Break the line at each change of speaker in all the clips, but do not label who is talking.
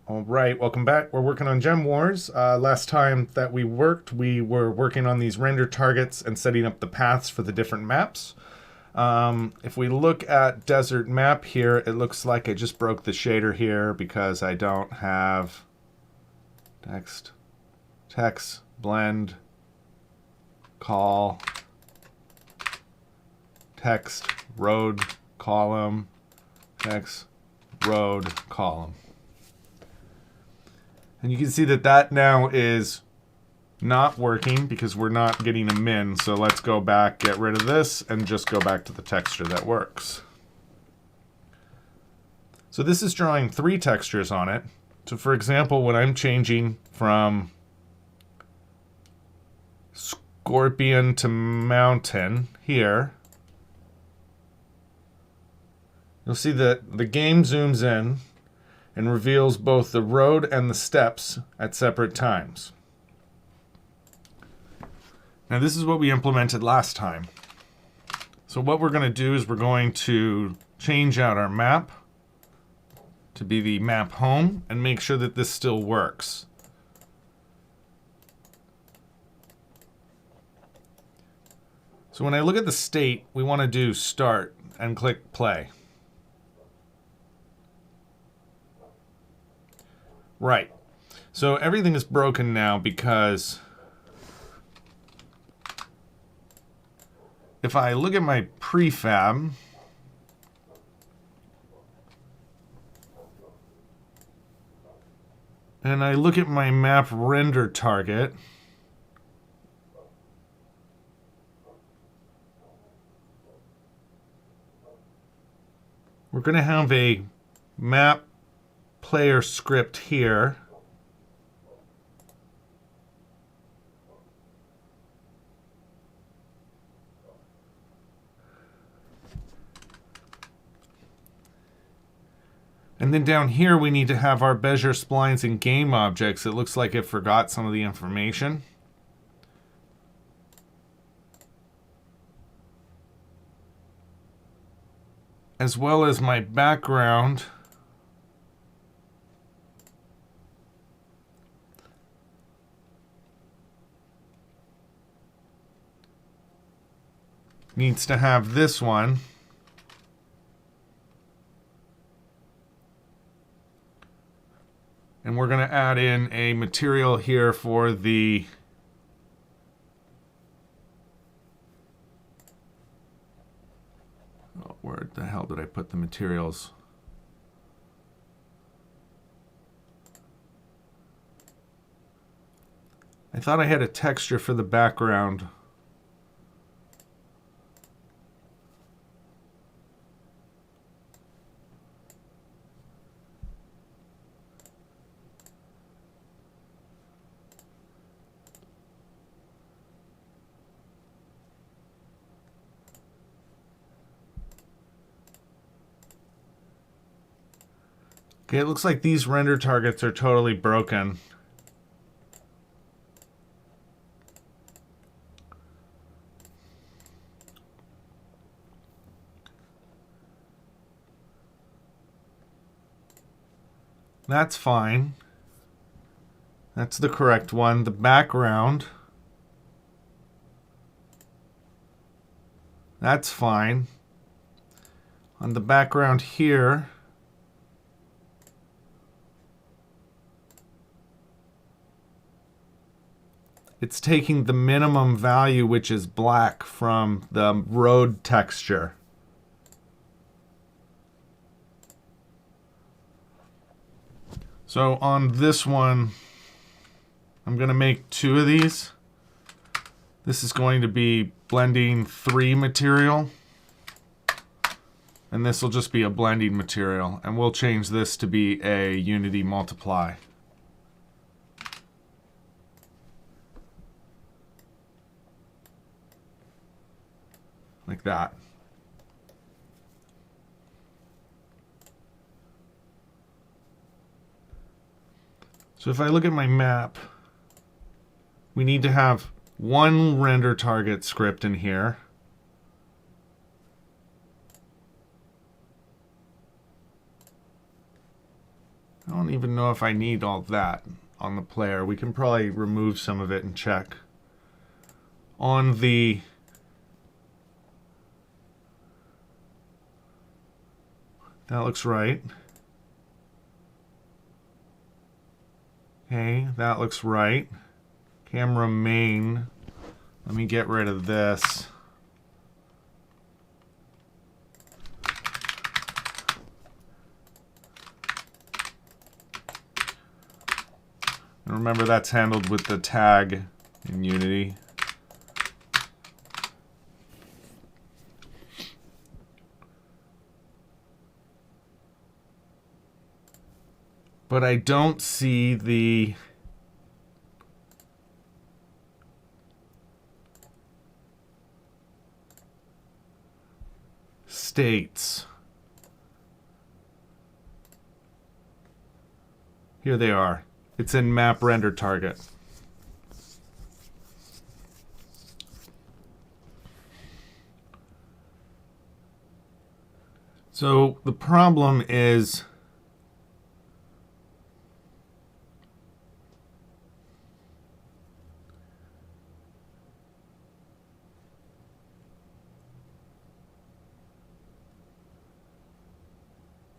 All right, welcome back. We're working on Gem Wars. Last time that we worked, we were working on these render targets and setting up the paths for the different maps. If we look at Desert Map here, it looks like I just broke the shader here because I don't have text, blend, call, text, road, column, text, road, column. And you can see that that now is not working because we're not getting a min. So let's go back, get rid of this, and just go back to the texture that works. So this is drawing 3 textures on it. So for example, when I'm changing from scorpion to mountain here, you'll see that the game zooms in and reveals both the road and the steps at separate times. Now this is what we implemented last time. So what we're going to do is we're going to change out our map to be the map home and make sure that this still works. So when I look at the state, we want to do start and click play. Right. So everything is broken now because if I look at my prefab, and I look at my map render target, we're going to have a map player script here. And then down here we need to have our Bezier splines and game objects. It looks like it forgot some of the information. As well as my background. Needs to have this one. And we're going to add in a material here for the where the hell did I put the materials? I thought I had a texture for the background. Okay, it looks like these render targets are totally broken. That's fine. That's the correct one. The background. That's fine. On the background here, it's taking the minimum value, which is black, from the road texture. So on this one, I'm going to make 2 of these. This is going to be blending 3 material. And this will just be a blending material. And we'll change this to be a Unity multiply. Like that. So if I look at my map, we need to have 1 render target script in here. don't even know if I need all that on the player. We can probably remove some of it and check. On the that looks right. Okay, that looks right. Camera main. Let me get rid of this. And remember, that's handled with the tag in Unity. But I don't see the states. Here they are. It's in map render target. So the problem is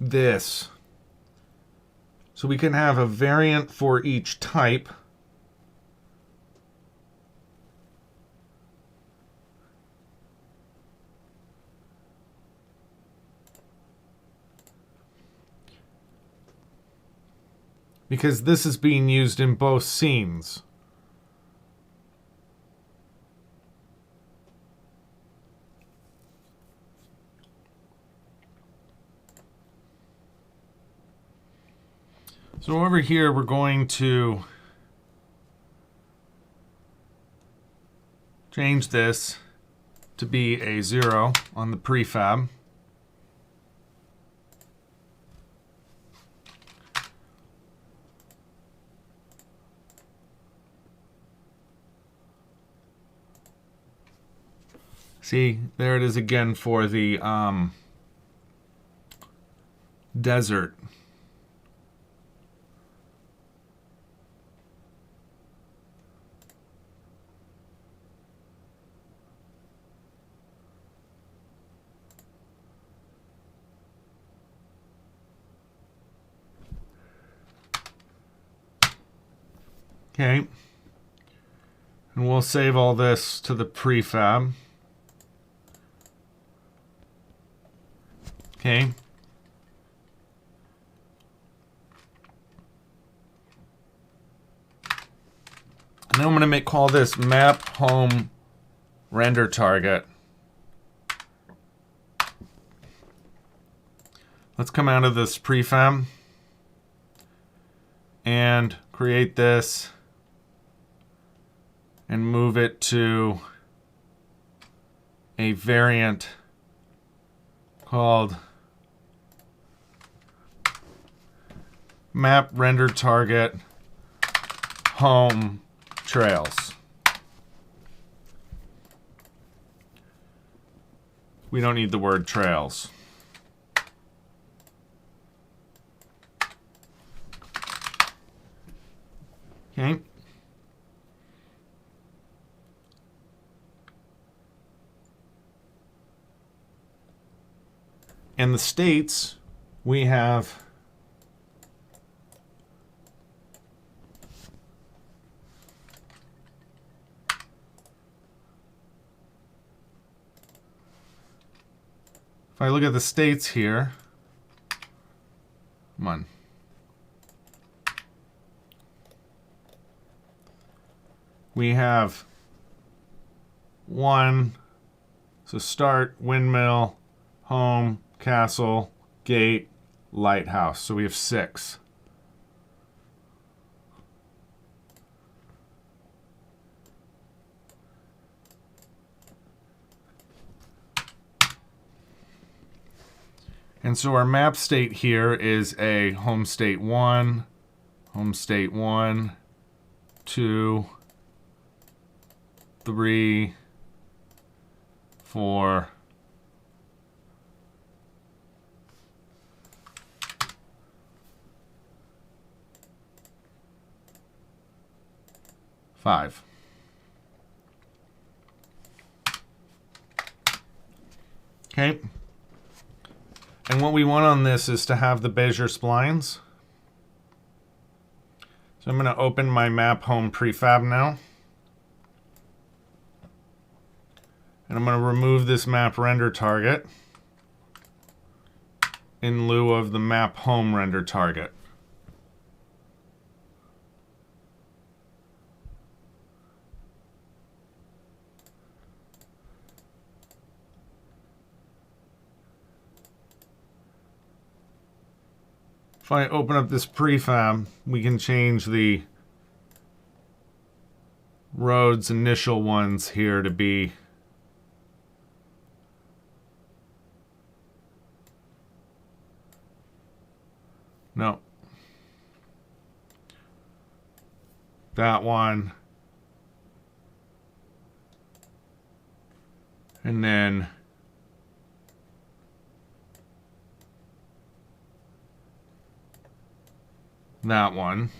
this. So we can have a variant for each type. Because this is being used in both scenes. So over here, we're going to change this to be a 0 on the prefab. See, there it is again for the desert. Okay, and we'll save all this to the prefab. Okay. And then I'm going to call this map home render target. Let's come out of this prefab and create this and move it to a variant called map render target home trails. We don't need the word trails. Okay. And the states, we have if I look at the states here, come on. We have one, so start, windmill, home, castle, gate, lighthouse. So we have 6. And so our map state here is a home state 1, 2, 3, 4, 5. Okay. And what we want on this is to have the Bezier splines. So I'm going to open my map home prefab now. And I'm going to remove this map render target in lieu of the map home render target. If I open up this prefab, we can change the roads initial ones here to be that one, and then that one.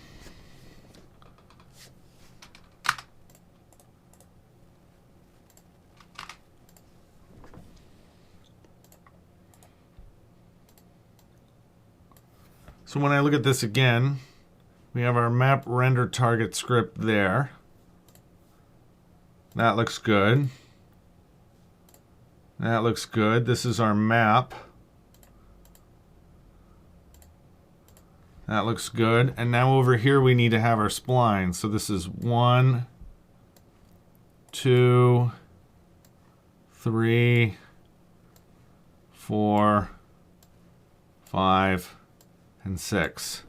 So when I look at this again, we have our map render target script there. That looks good. That looks good. This is our map. That looks good. And now over here we need to have our splines. So this is 1, 2, 3, 4, 5, and 6.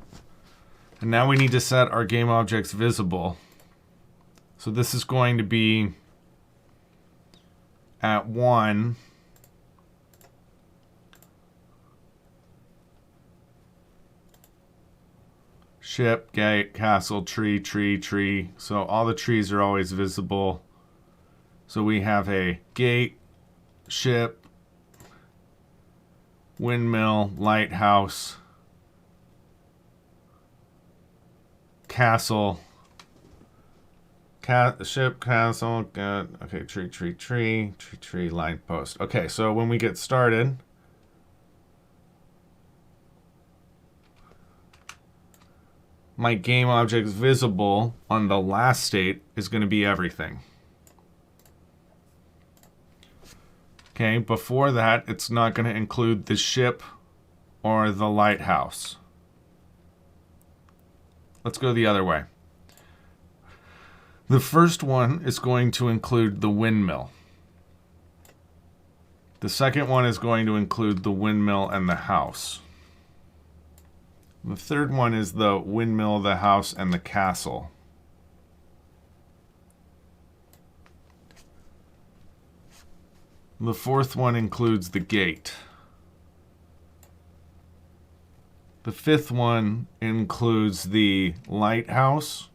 And now we need to set our game objects visible. So this is going to be at 1. Ship, gate, castle, tree, tree, tree. So all the trees are always visible. So we have a gate, ship, windmill, lighthouse, castle, ship, castle, okay, tree, tree, tree, tree, tree, line post. Okay, so when we get started, my game objects visible on the last state is going to be everything. Okay, before that, it's not going to include the ship or the lighthouse. Let's go the other way. The first one is going to include the windmill. The second one is going to include the windmill and the house. The third one is the windmill, the house, and the castle. The fourth one includes the gate. The fifth one includes the lighthouse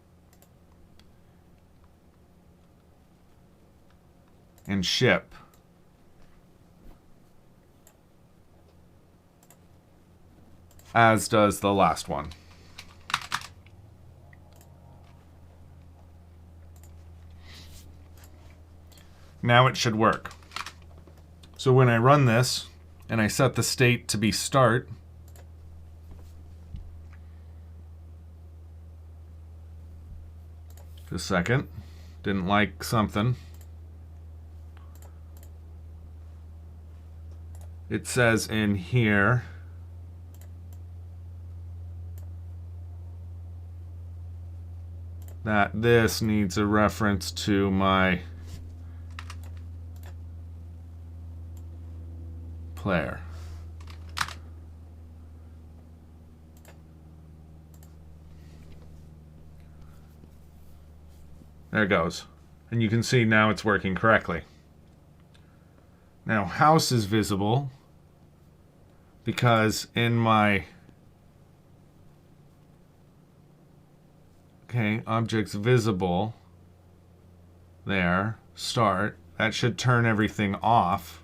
and ship. As does the last one. Now it should work. So when I run this and I set the state to be start, just a second, didn't like something. It says in here that this needs a reference to my player. There it goes. And you can see now it's working correctly. Now house is visible because in my objects visible there, start, that should turn everything off.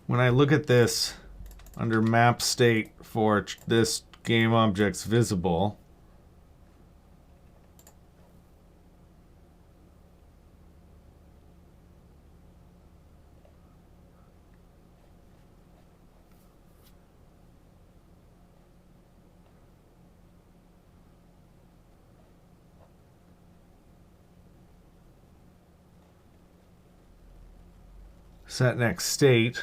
when I look at this under map state for this game object's visible, set next state,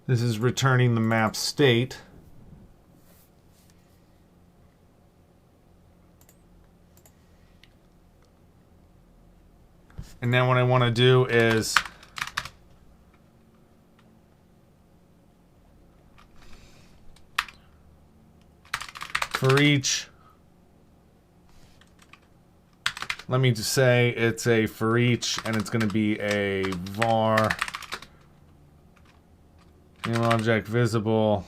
this is returning the map state. And then what I want to do is for each, let me just say it's a for each, and it's going to be a var game object visible.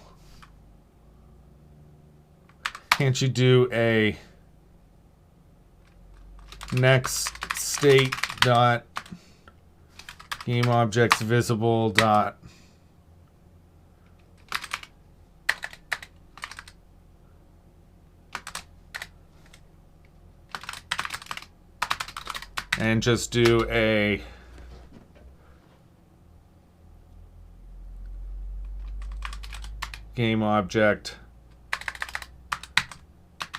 Can't you do a next state dot game objects visible dot and just do a game object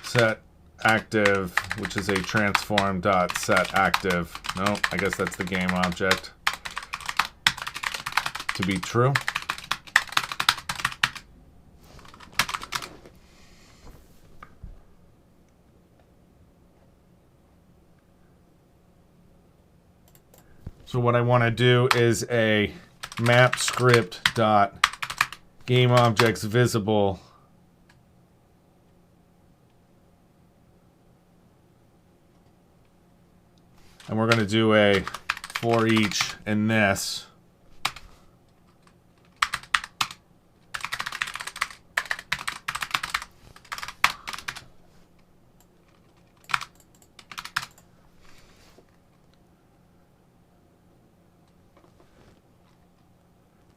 set active, which is a transform dot set active. No, I guess that's the game object to be true. So what I want to do is a map script dot game objects visible and we're going to do a for each in this.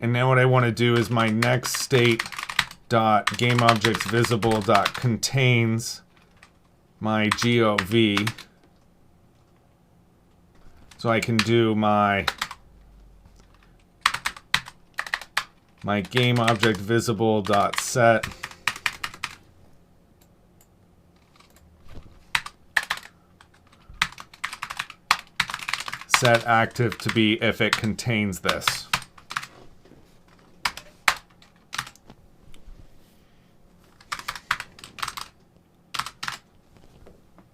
And now what I want to do is my next state dot game objects visible dot contains my GOV. So I can do my game object visible dot set active to be if it contains this.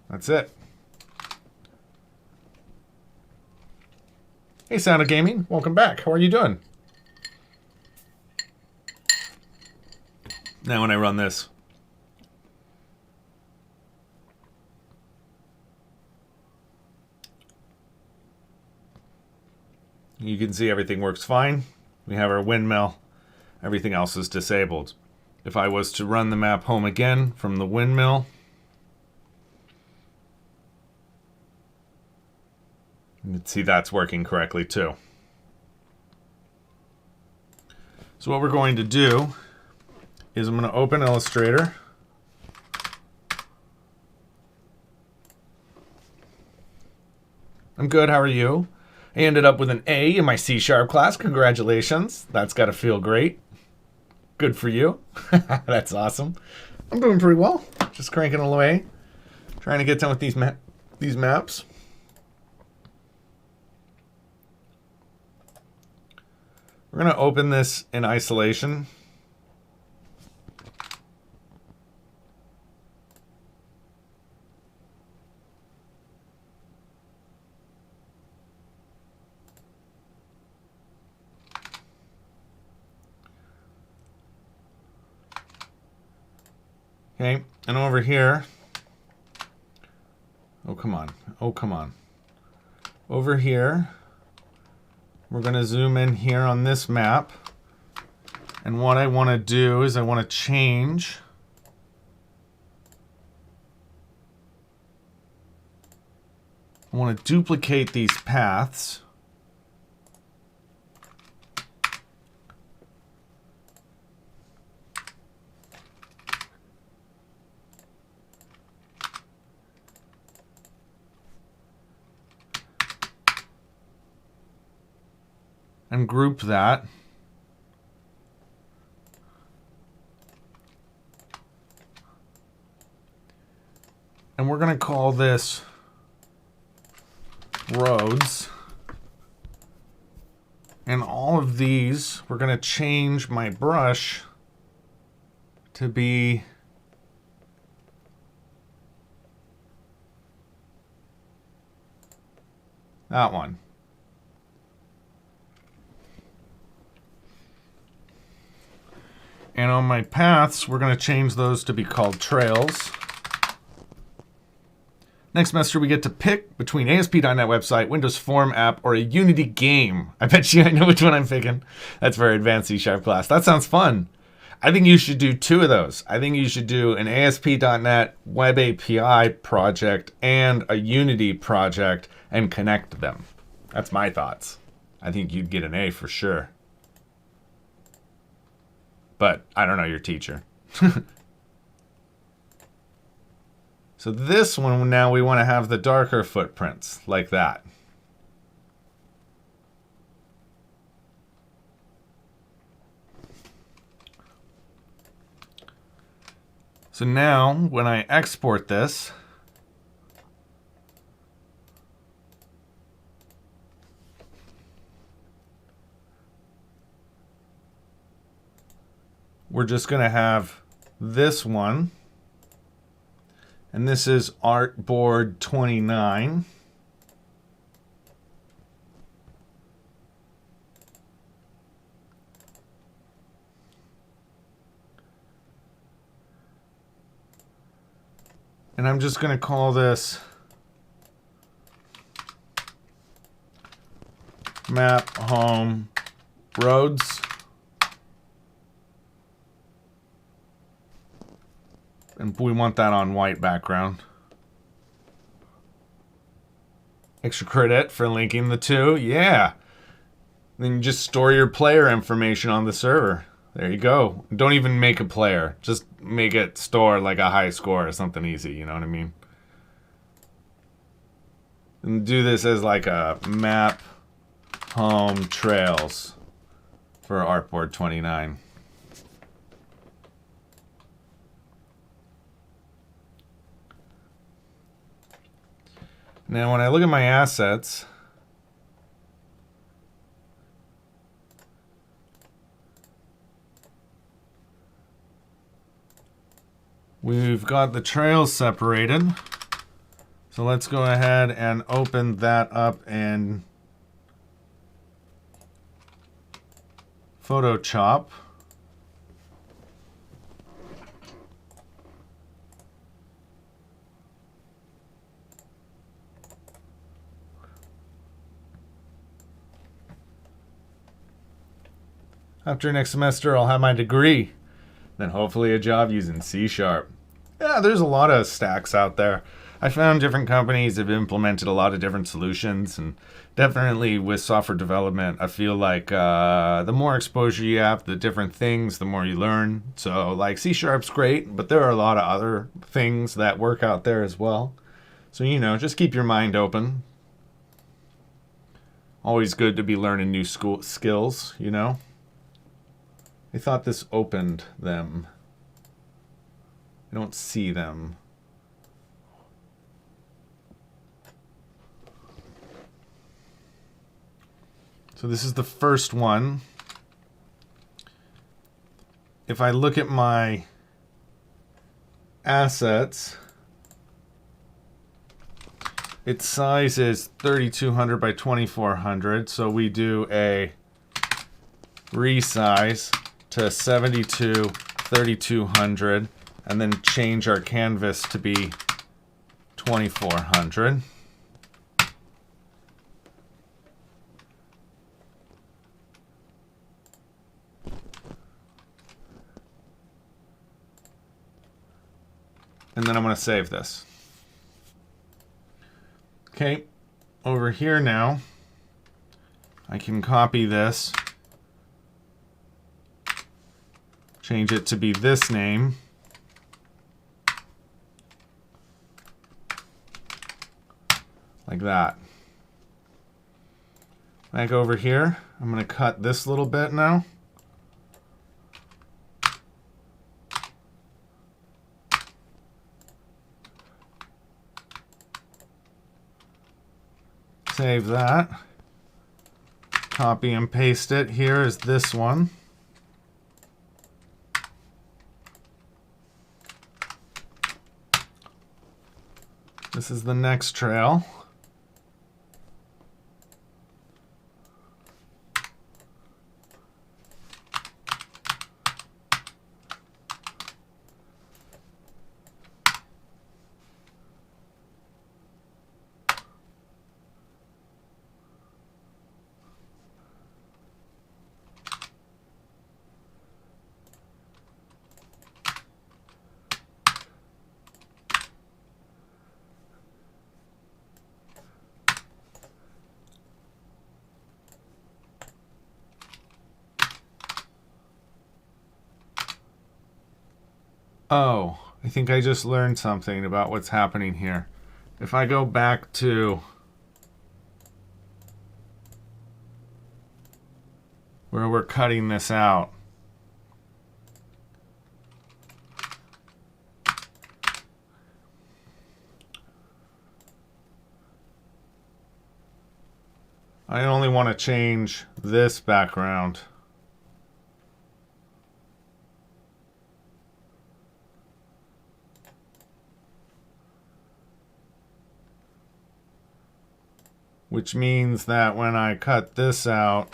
That's it. Hey, Sound of Gaming, welcome back. How are you doing? Now when I run this, you can see everything works fine. We have our windmill. Everything else is disabled. If I was to run the map home again from the windmill, you can see that's working correctly too. So what we're going to do is I'm going to open Illustrator. I'm good, how are you? I ended up with an A in my C# class. Congratulations. That's got to feel great. Good for you. That's awesome. I'm doing pretty well. Just cranking away. Trying to get done with these maps. We're going to open this in isolation. Okay, and over here, oh come on. Over here, we're going to zoom in here on this map. And what I want to do is I want to change I want to duplicate these paths. and group that. And we're going to call this roads. And all of these, we're going to change my brush to be that one. And on my paths, we're going to change those to be called trails. Next semester, we get to pick between ASP.NET website, Windows Form app, or a Unity game. I bet you I know which one I'm picking. That's for advanced C# class. That sounds fun. I think you should do 2 of those. I think you should do an ASP.NET Web API project and a Unity project and connect them. That's my thoughts. I think you'd get an A for sure. But I don't know your teacher. So this one, now we want to have the darker footprints, like that. So now, when I export this, we're just going to have this one. And this is Artboard 29. And I'm just going to call this map home roads. And we want that on white background. Extra credit for linking the 2. Yeah. Then you just store your player information on the server. There you go. Don't even make a player. Just make it store like a high score or something easy. You know what I mean? And do this as like a map home trails for Artboard 29. Now, when I look at my assets, we've got the trails separated. So let's go ahead and open that up in Photoshop. After next semester, I'll have my degree. Then hopefully a job using C#. Yeah, there's a lot of stacks out there. I found different companies have implemented a lot of different solutions. And definitely with software development, I feel like the more exposure you have, the different things, the more you learn. So like C#'s great, but there are a lot of other things that work out there as well. So, you know, just keep your mind open. Always good to be learning new skills, you know. I thought this opened them. I don't see them. So this is the first one. If I look at my assets, its size is 3200 by 2400. So we do a resize to 72 3200 and then change our canvas to be 2400. And then I'm going to save this. Okay, over here now, I can copy this, change it to be this name, like that. Back over here, I'm going to cut this little bit now. Save that. Copy and paste it. Here is this one. This is the next trail. Oh, I think I just learned something about what's happening here. If I go back to where we're cutting this out, I only want to change this background. Which means that when I cut this out,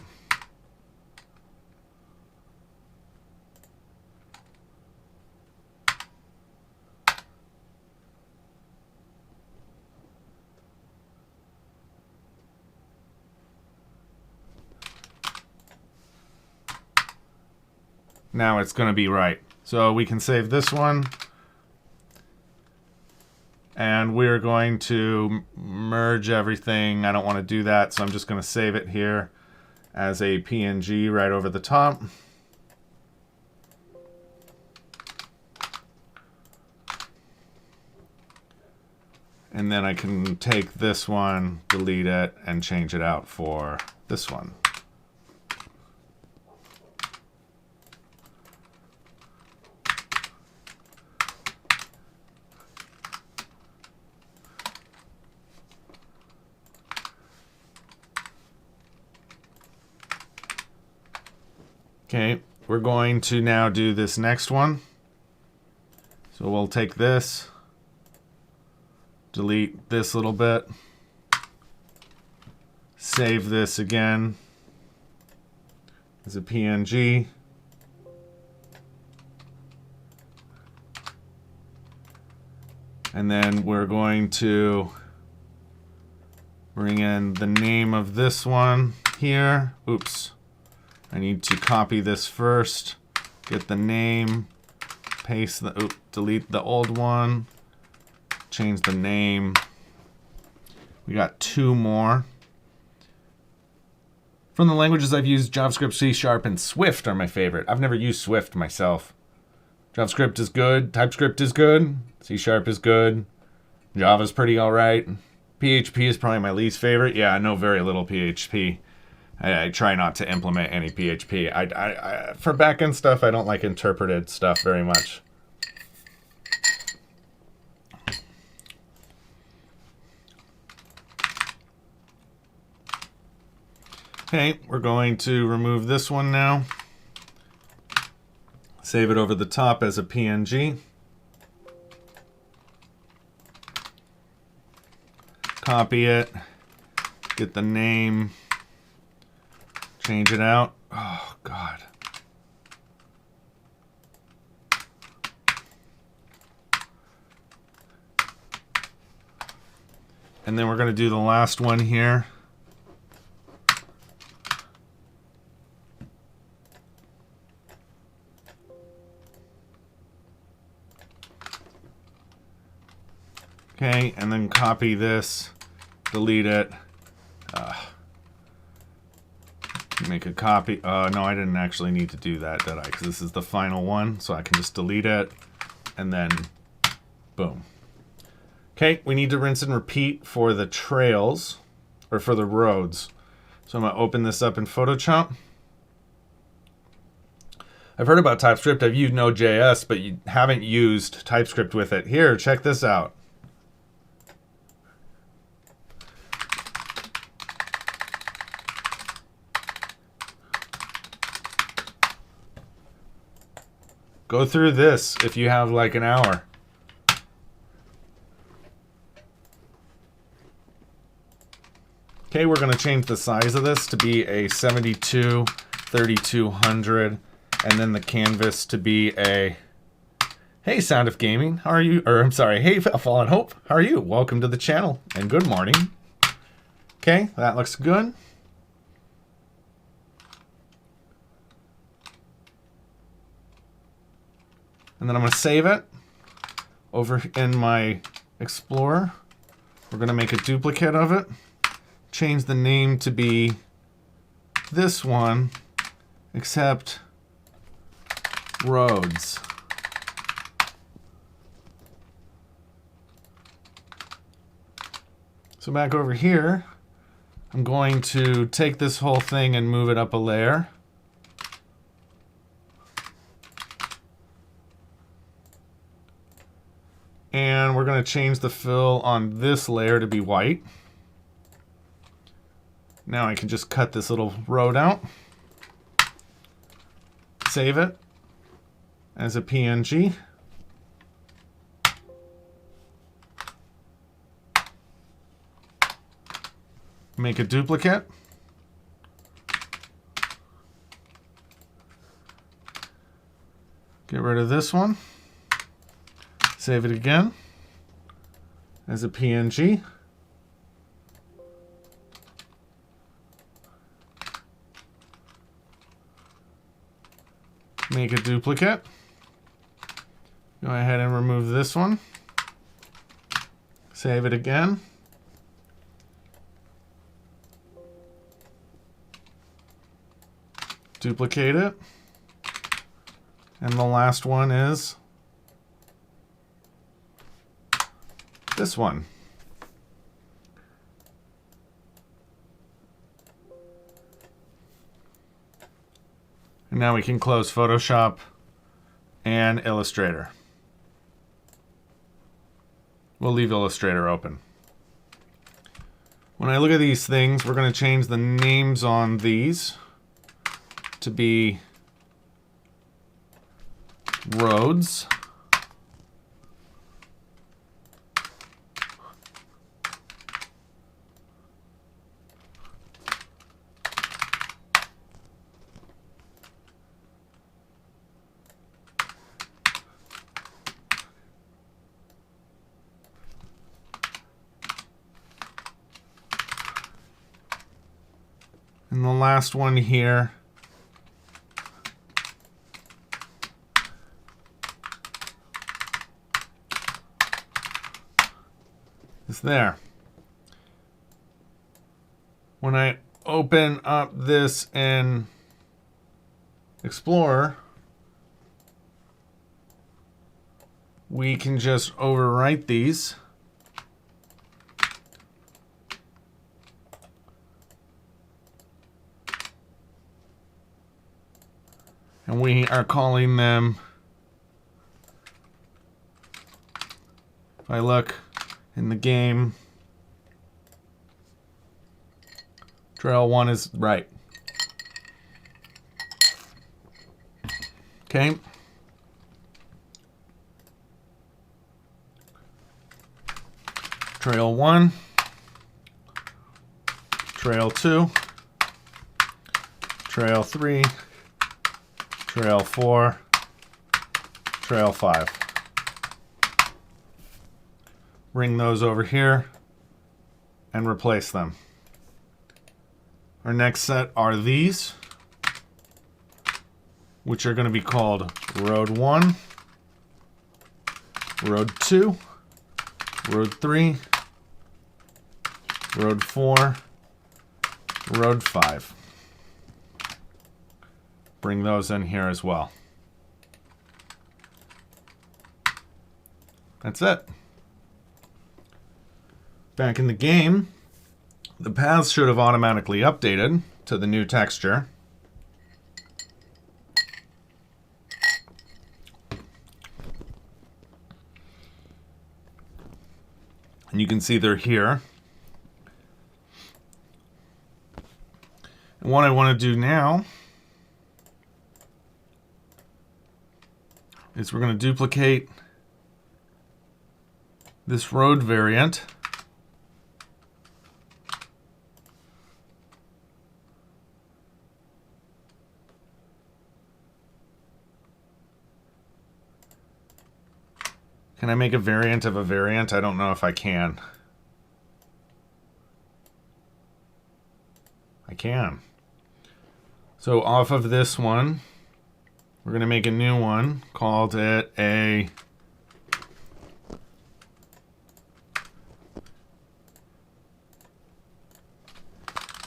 now it's going to be right. So we can save this one. And we're going to merge everything. I don't want to do that, so I'm just going to save it here as a PNG right over the top. And then I can take this one, delete it, and change it out for this one. Okay, we're going to now do this next one. So we'll take this, delete this little bit, save this again as a PNG. And then we're going to bring in the name of this one here. Oops. I need to copy this first, get the name, paste the, delete the old one, change the name. We got two more. From the languages I've used, JavaScript, C#, and Swift are my favorite. I've never used Swift myself. JavaScript is good, TypeScript is good, C# is good, Java's pretty alright. PHP is probably my least favorite. Yeah, I know very little PHP. I try not to implement any PHP. For backend stuff, I don't like interpreted stuff very much. Okay, we're going to remove this one now. Save it over the top as a PNG. Copy it. Get the name. Change it out. Oh, God. And then we're going to do the last one here. Okay, and then copy this, delete it. Make a copy. No, I didn't actually need to do that, did I? Because this is the final one, so I can just delete it, and then boom. Okay, we need to rinse and repeat for the trails, or for the roads. So I'm going to open this up in Photoshop. I've heard about TypeScript. I've used Node.js, but you haven't used TypeScript with it. Here, check this out. Go through this if you have like an hour. Okay, we're going to change the size of this to be a 72, 3200, and then the canvas to be a, hey, Sound of Gaming, how are you? Or I'm sorry, hey, Fallen Hope, how are you? Welcome to the channel, and good morning. Okay, that looks good. And then I'm going to save it over in my Explorer. We're going to make a duplicate of it. Change the name to be this one, except roads. So back over here, I'm going to take this whole thing and move it up a layer. And we're going to change the fill on this layer to be white. Now I can just cut this little road out, save it as a PNG. Make a duplicate. Get rid of this one. Save it again as a PNG. Make a duplicate. Go ahead and remove this one. Save it again. Duplicate it. And the last one is this one. And now we can close Photoshop and Illustrator. We'll leave Illustrator open. When I look at these things, we're going to change the names on these to be roads. And the last one here is there. When I open up this in Explorer, we can just overwrite these. And we are calling them, if I look in the game, Trail 1 is right. Okay. Trail 1, Trail 2, Trail 3, Trail 4, Trail 5. Bring those over here and replace them. Our next set are these, which are going to be called Road 1, Road 2, Road 3, Road 4, Road 5. Bring those in here as well. That's it. Back in the game, The paths should have automatically updated to the new texture. And you can see they're here. And what I want to do now is we're going to duplicate this road variant. Can I make a variant of a variant? I don't know if I can. I can. So off of this one, we're going to make a new one, called it a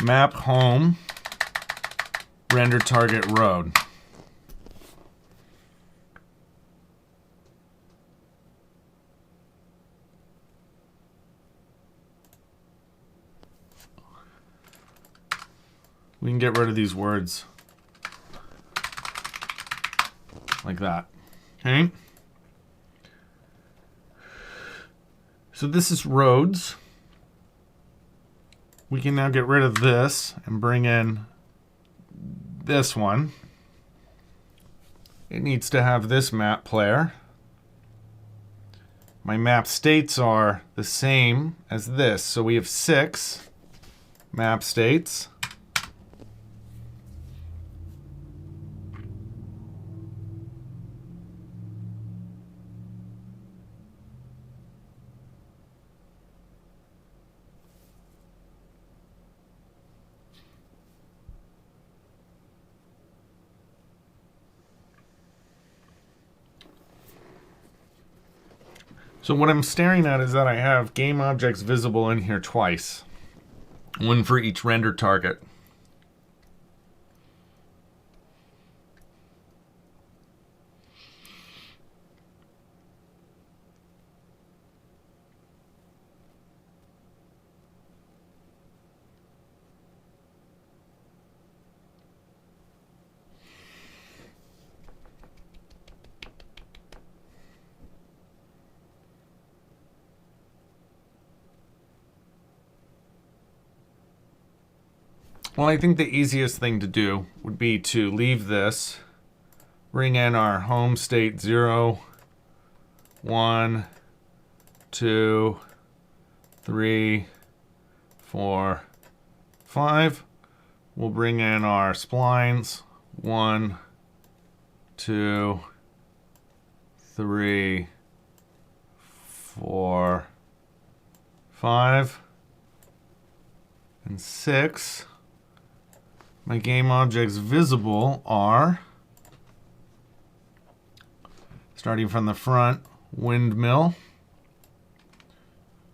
map home render target road. We can get rid of these words like that. Okay. So this is roads. We can now get rid of this and bring in this one. It needs to have this map player. My map states are the same as this. So we have 6 map states. So what I'm staring at is that I have game objects visible in here twice. One for each render target. Well, I think the easiest thing to do would be to leave this, bring in our home state 0, 1, 2, 3, 4, 5. We'll bring in our splines 1, 2, 3, 4, 5, and 6. My game objects visible are, starting from the front, windmill,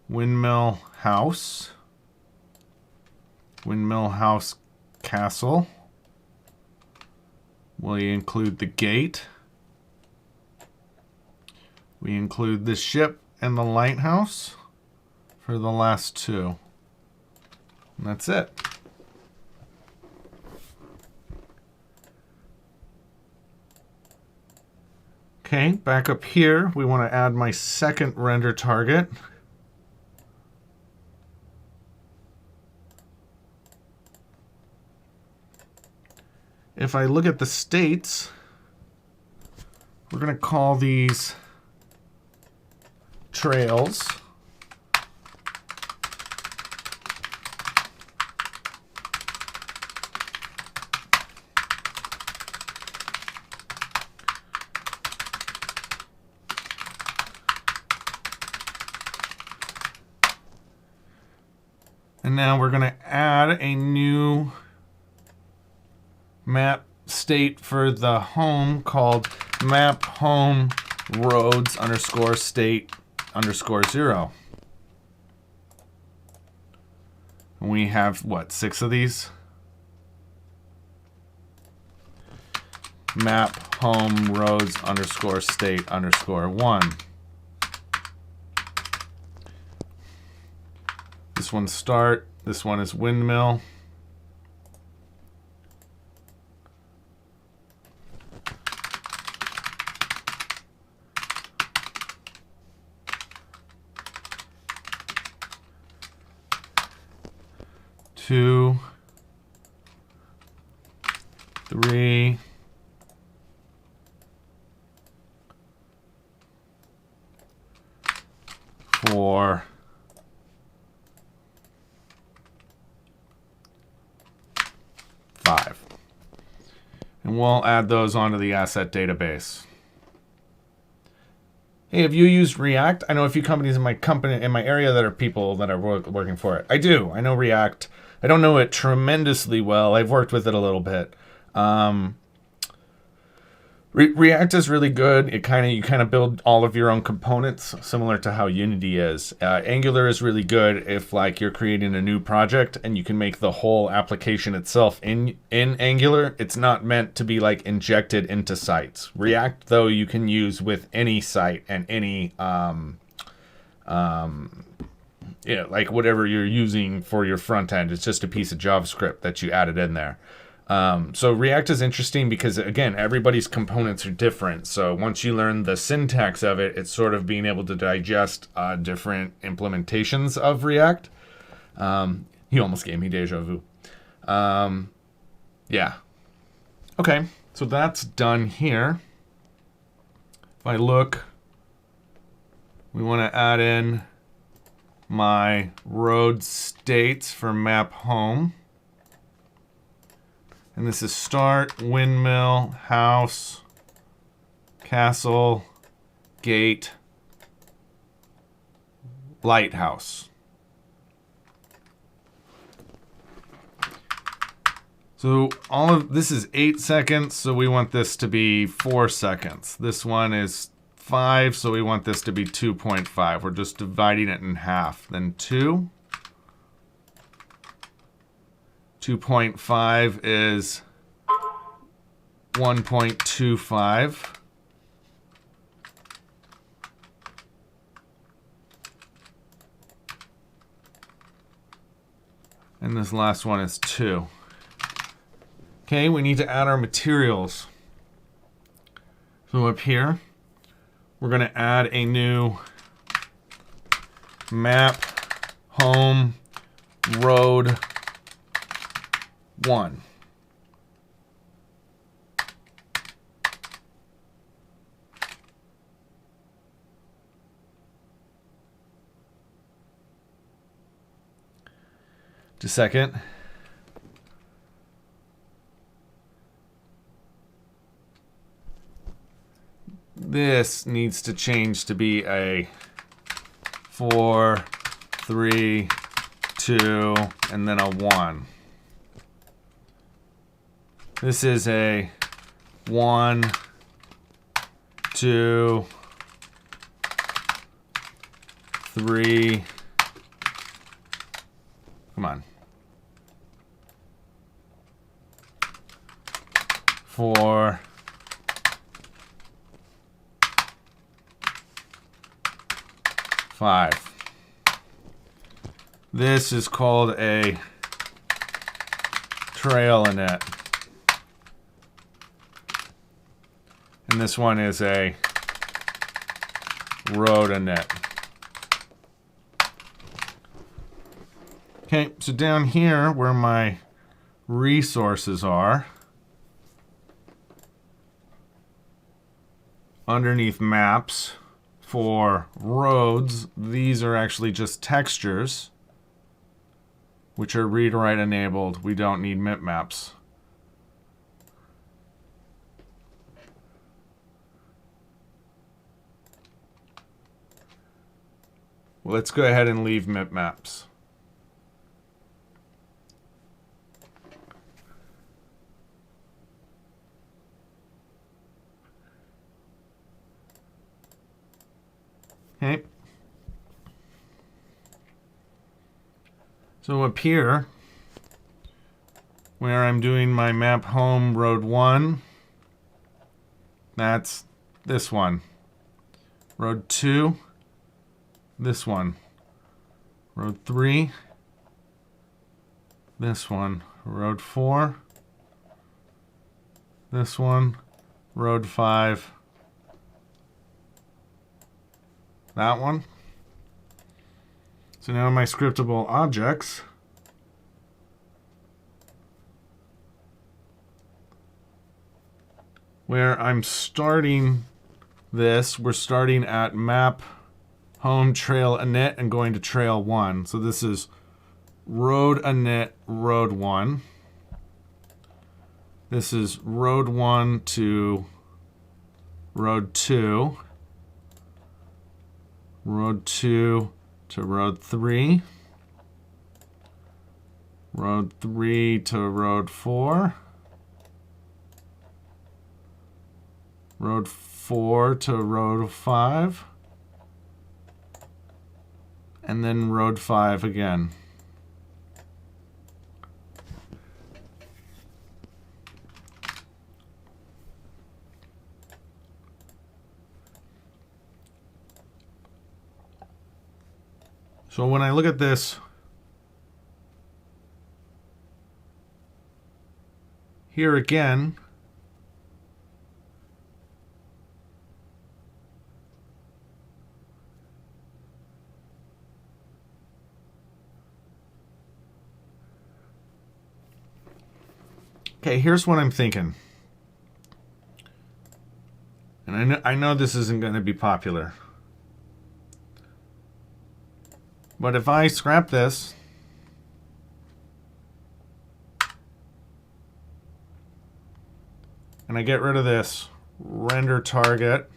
windmill house castle. We include the gate. We include the ship and the lighthouse for the last 2. And that's it. Okay, back up here, we want to add my second render target. If I look at the states, we're going to call these trails. And now we're going to add a new map state for the home called map home roads underscore state underscore 0. And we have, what, 6 of these? Map home roads underscore state underscore 1. This one start, This one is windmill. Two, three, four, five. And we'll add those onto the asset database. Hey, have you used React? I know a few companies in my area that are people that are working for it. I do. I know React. I don't know it tremendously well. I've worked with it a little bit. React is really good. You kind of build all of your own components, similar to how Unity is. Angular is really good if like you're creating a new project and you can make the whole application itself in Angular. It's not meant to be like injected into sites. React, though, you can use with any site and any like whatever you're using for your front end. It's just a piece of JavaScript that you added in there. So React is interesting because, again, everybody's components are different. So once you learn the syntax of it, it's sort of being able to digest different implementations of React. You almost gave me deja vu. Yeah. Okay, so that's done here. If I look, we want to add in my road states for map home. And this is start, windmill, house, castle, gate, lighthouse. So all of this is 8 seconds, so we want this to be 4 seconds. This one is 5, so we want this to be 2.5. We're just dividing it in half. Then 2. 2.5 is 1.25. And this last one is 2. Okay, we need to add our materials. So up here, we're going to add a new map, home, road, 1. Just a second. This needs to change to be a 4, 3, 2, and then a 1. This is a 1, 2, 3. Come on. 4. 5. This is called a trail-inet. And this one is a road-inet. Okay, so down here where my resources are, underneath maps for roads, these are actually just textures, which are read-write enabled. We don't need bitmaps. Well, let's go ahead and leave bitmaps. Okay. So up here, where I'm doing my map home road 1, that's this one. Road 2, this one. Road 3, This one, road 4. This one, road 5. That one. So now my scriptable objects. Where I'm starting this, we're starting at map home trail init and going to trail 1. So this is road init road 1. This is road 1 to road 2. Road 2 to road 3. Road 3 to road 4. Road 4 to road 5. And then road 5 again. So when I look at this, here again, okay, here's what I'm thinking. And I know this isn't going to be popular. But if I scrap this, and I get rid of this render target,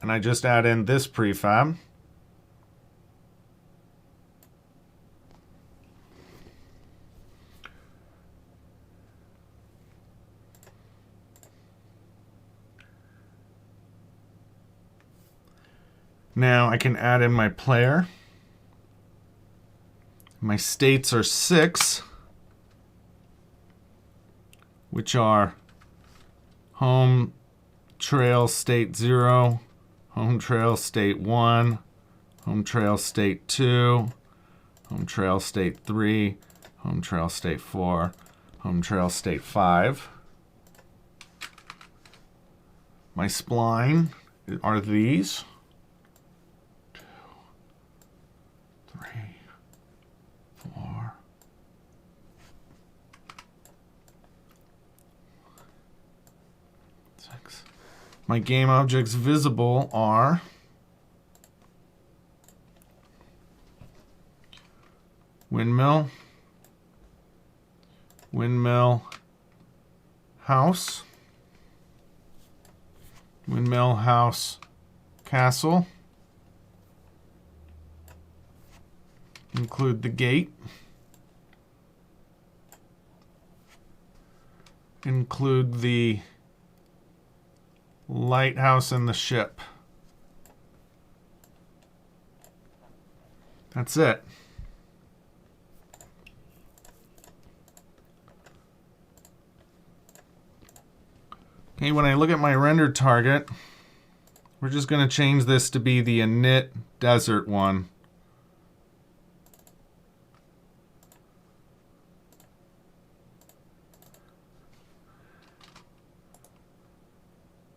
and I just add in this prefab, now I can add in my player. My states are 6, which are home trail state 0, home trail state 1, home trail state 2, home trail state 3, home trail state 4, home trail state 5. My spline are these. 2, 3, 4. My game objects visible are windmill, windmill house, windmill house castle, include the gate, include the lighthouse and the ship. That's it. Okay, when I look at my rendered target, we're just going to change this to be the init desert one.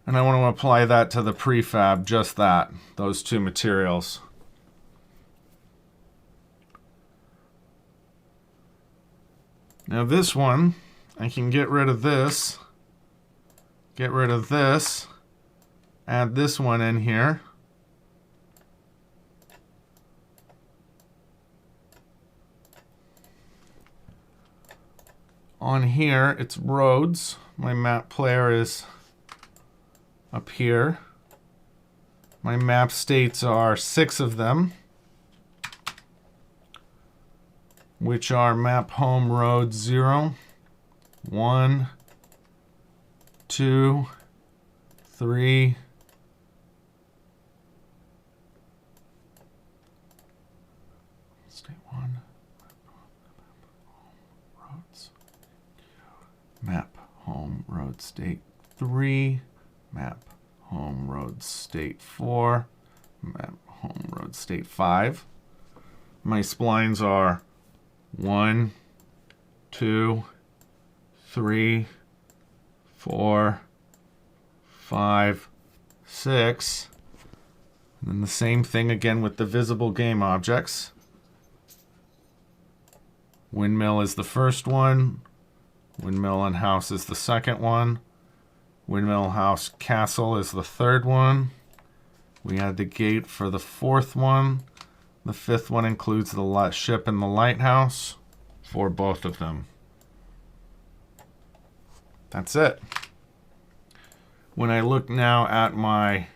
And I want to apply that to the prefab, just that, those two materials. Now this one, I can get rid of this, add this one in here. On here, it's roads. My map player is up here. My map states are 6 of them, which are map home road 0, 1, 2, 3, state 1, roads, map home road state 3, map home road state 4, map home road state 5. My splines are 1, 2, 3, 4, 5, 6. And then the same thing again with the visible game objects. Windmill is the first one. Windmill and house is the second one. Windmill, house, castle is the third one. We add the gate for the fourth one. The fifth one includes the ship and the lighthouse for both of them. That's it. When I look now at my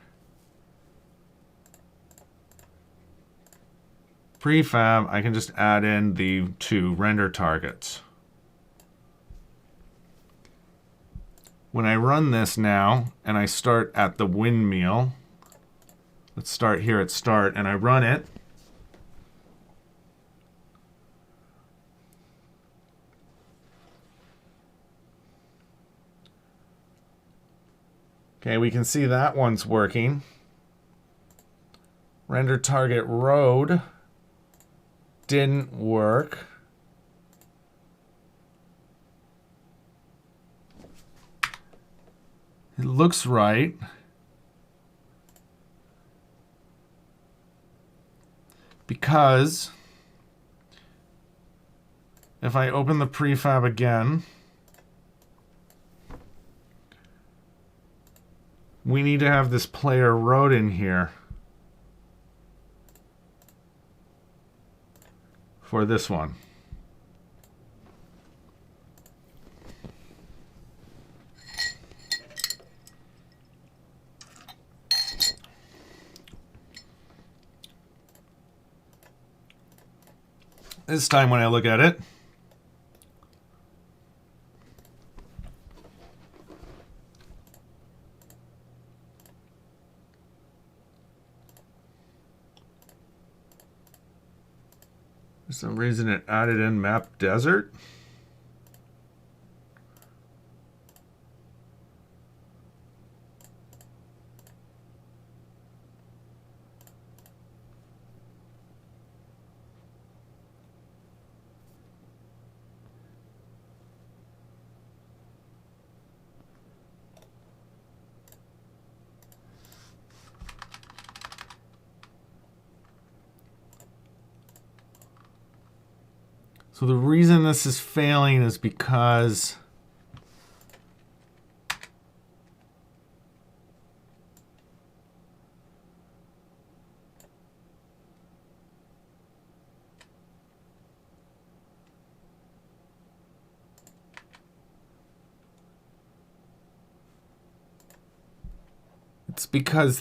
prefab, I can just add in the 2 render targets. When I run this now and I start at the windmill, let's start here at start, and I run it. Okay, we can see that one's working. Render target road didn't work. It looks right. Because if I open the prefab again, we need to have this player road in here for this one. This time when I look at it, for some reason it added in map desert. So the reason this is failing is because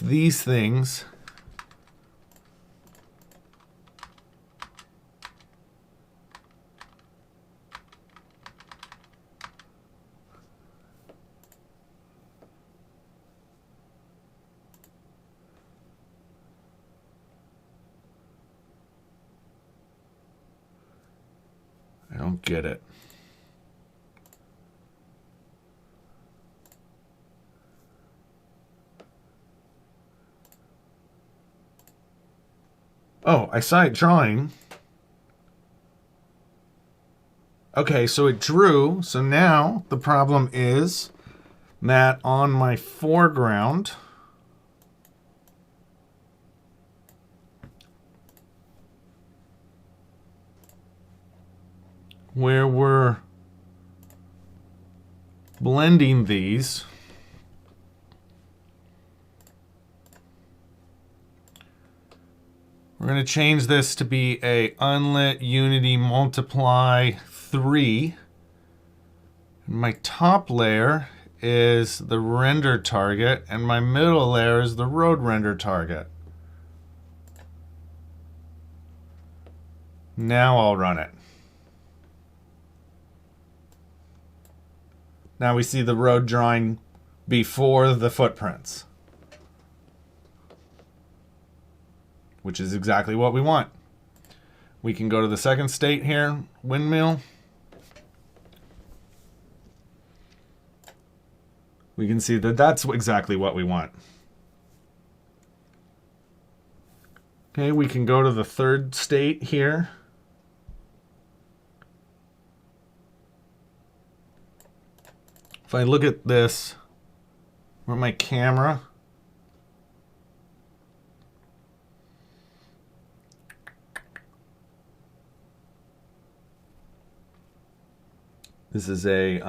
these things I don't get it. Oh, I saw it drawing. Okay, so it drew. So now the problem is that on my foreground, where we're blending these, we're going to change this to be a unlit unity multiply 3. And my top layer is the render target, and my middle layer is the road render target. Now I'll run it. Now we see the road drawing before the footprints, which is exactly what we want. We can go to the second state here, windmill. We can see that that's exactly what we want. Okay, we can go to the third state here. If I look at this, where my camera, this is a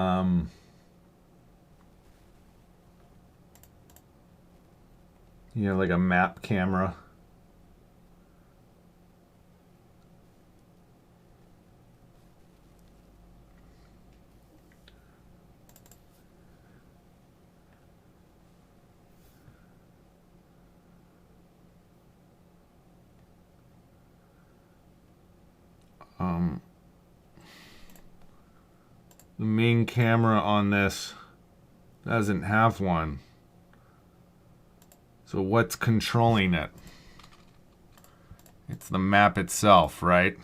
like a map camera. The main camera on this doesn't have one. So what's controlling it? It's the map itself, right?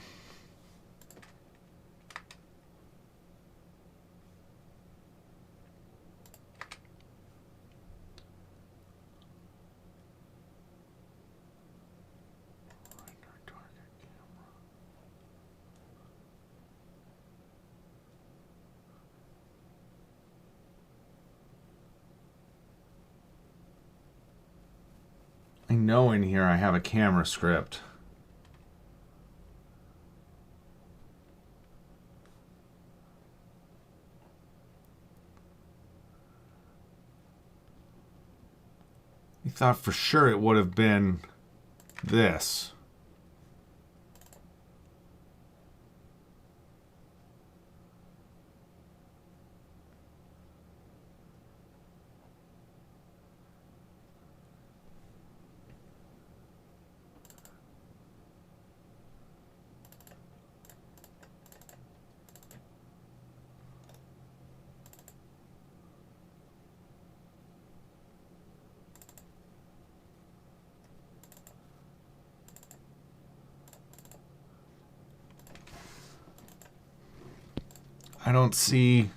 I know in here I have a camera script. I thought for sure it would have been this. I don't see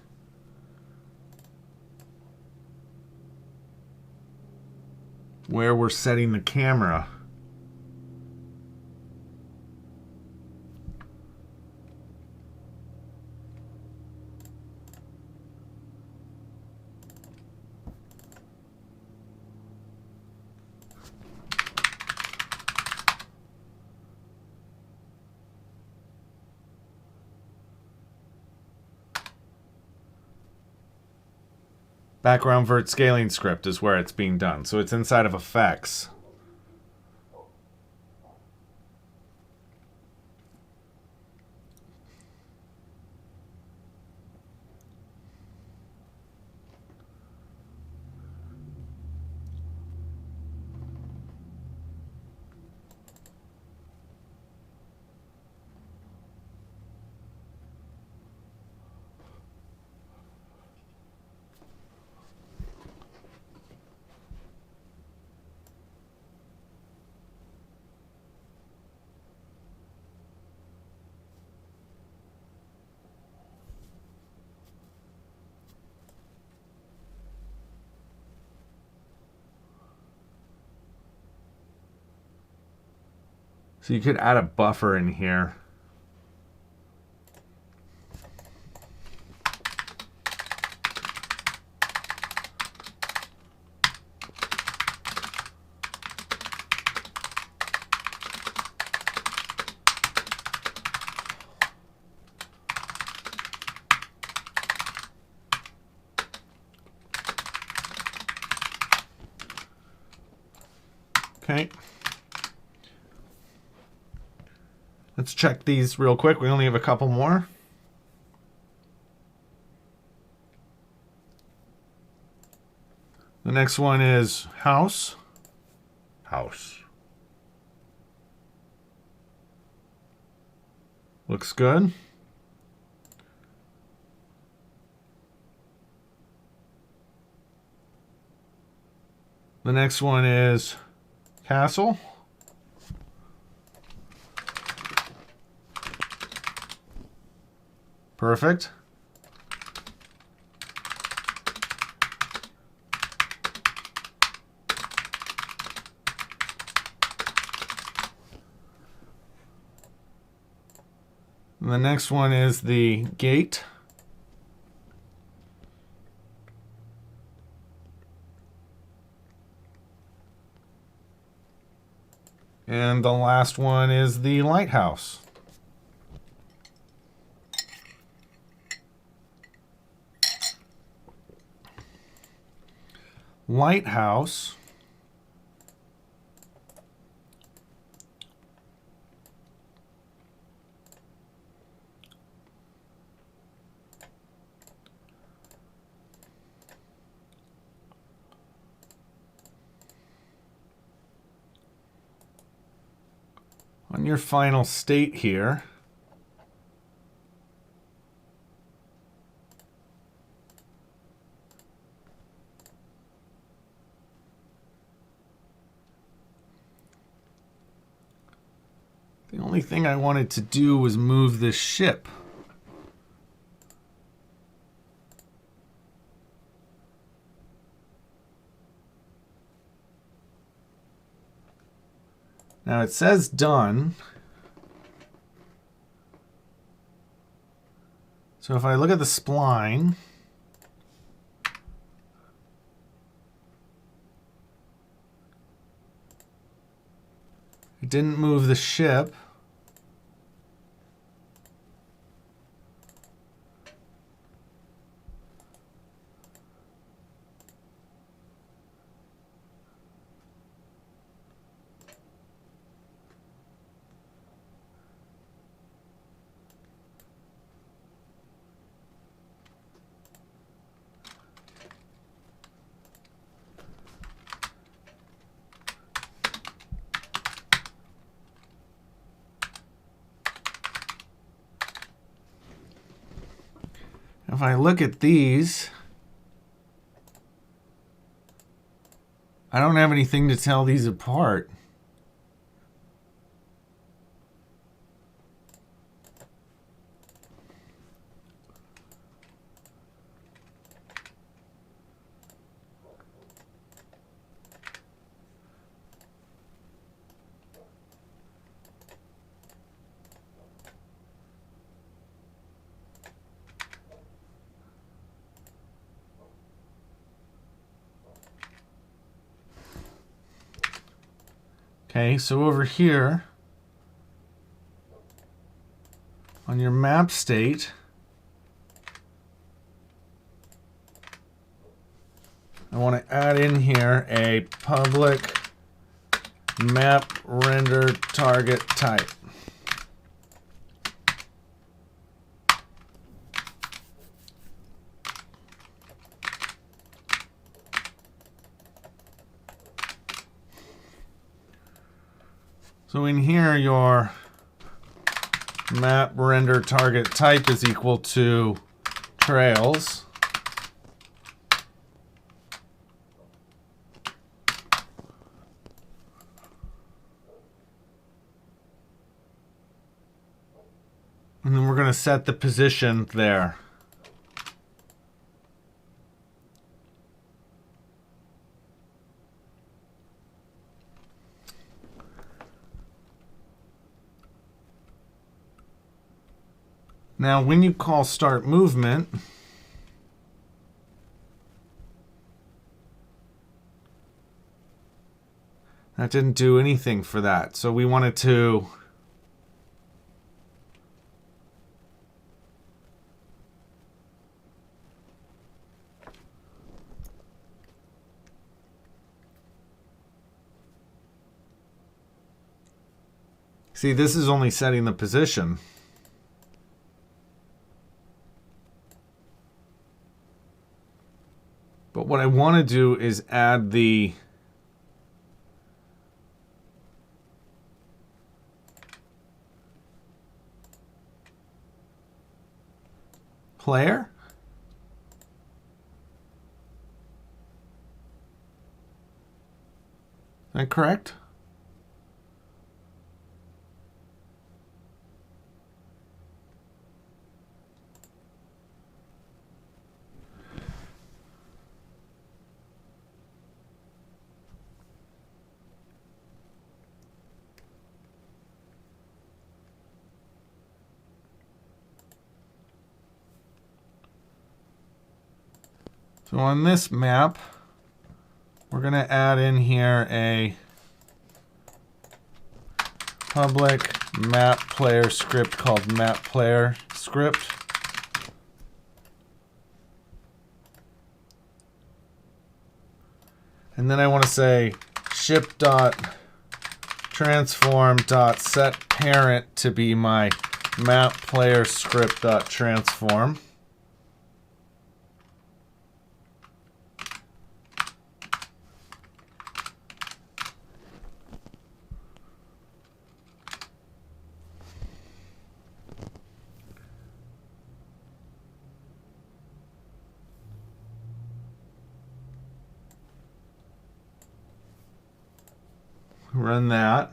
where we're setting the camera. Background vert scaling script is where it's being done. So it's inside of effects. So you could add a buffer in here. Okay. Let's check these real quick. We only have a couple more. The next one is house. House. Looks good. The next one is castle. Perfect. And the next one is the gate. And the last one is the lighthouse. Lighthouse on your final state here. The only thing I wanted to do was move this ship. Now it says done. So if I look at the spline, it didn't move the ship. If I look at these, I don't have anything to tell these apart. Okay, so over here on your map state, I want to add in here a public map render target type. So in here, your map render target type is equal to trails. And then we're going to set the position there. Now, when you call start movement, that didn't do anything for that. So we wanted to see, this is only setting the position. But what I want to do is add the player. Is that correct? So on this map, we're going to add in here a public map player script called map player script. And then I want to say ship.transform.set parent to be my map player script.transform. Run that.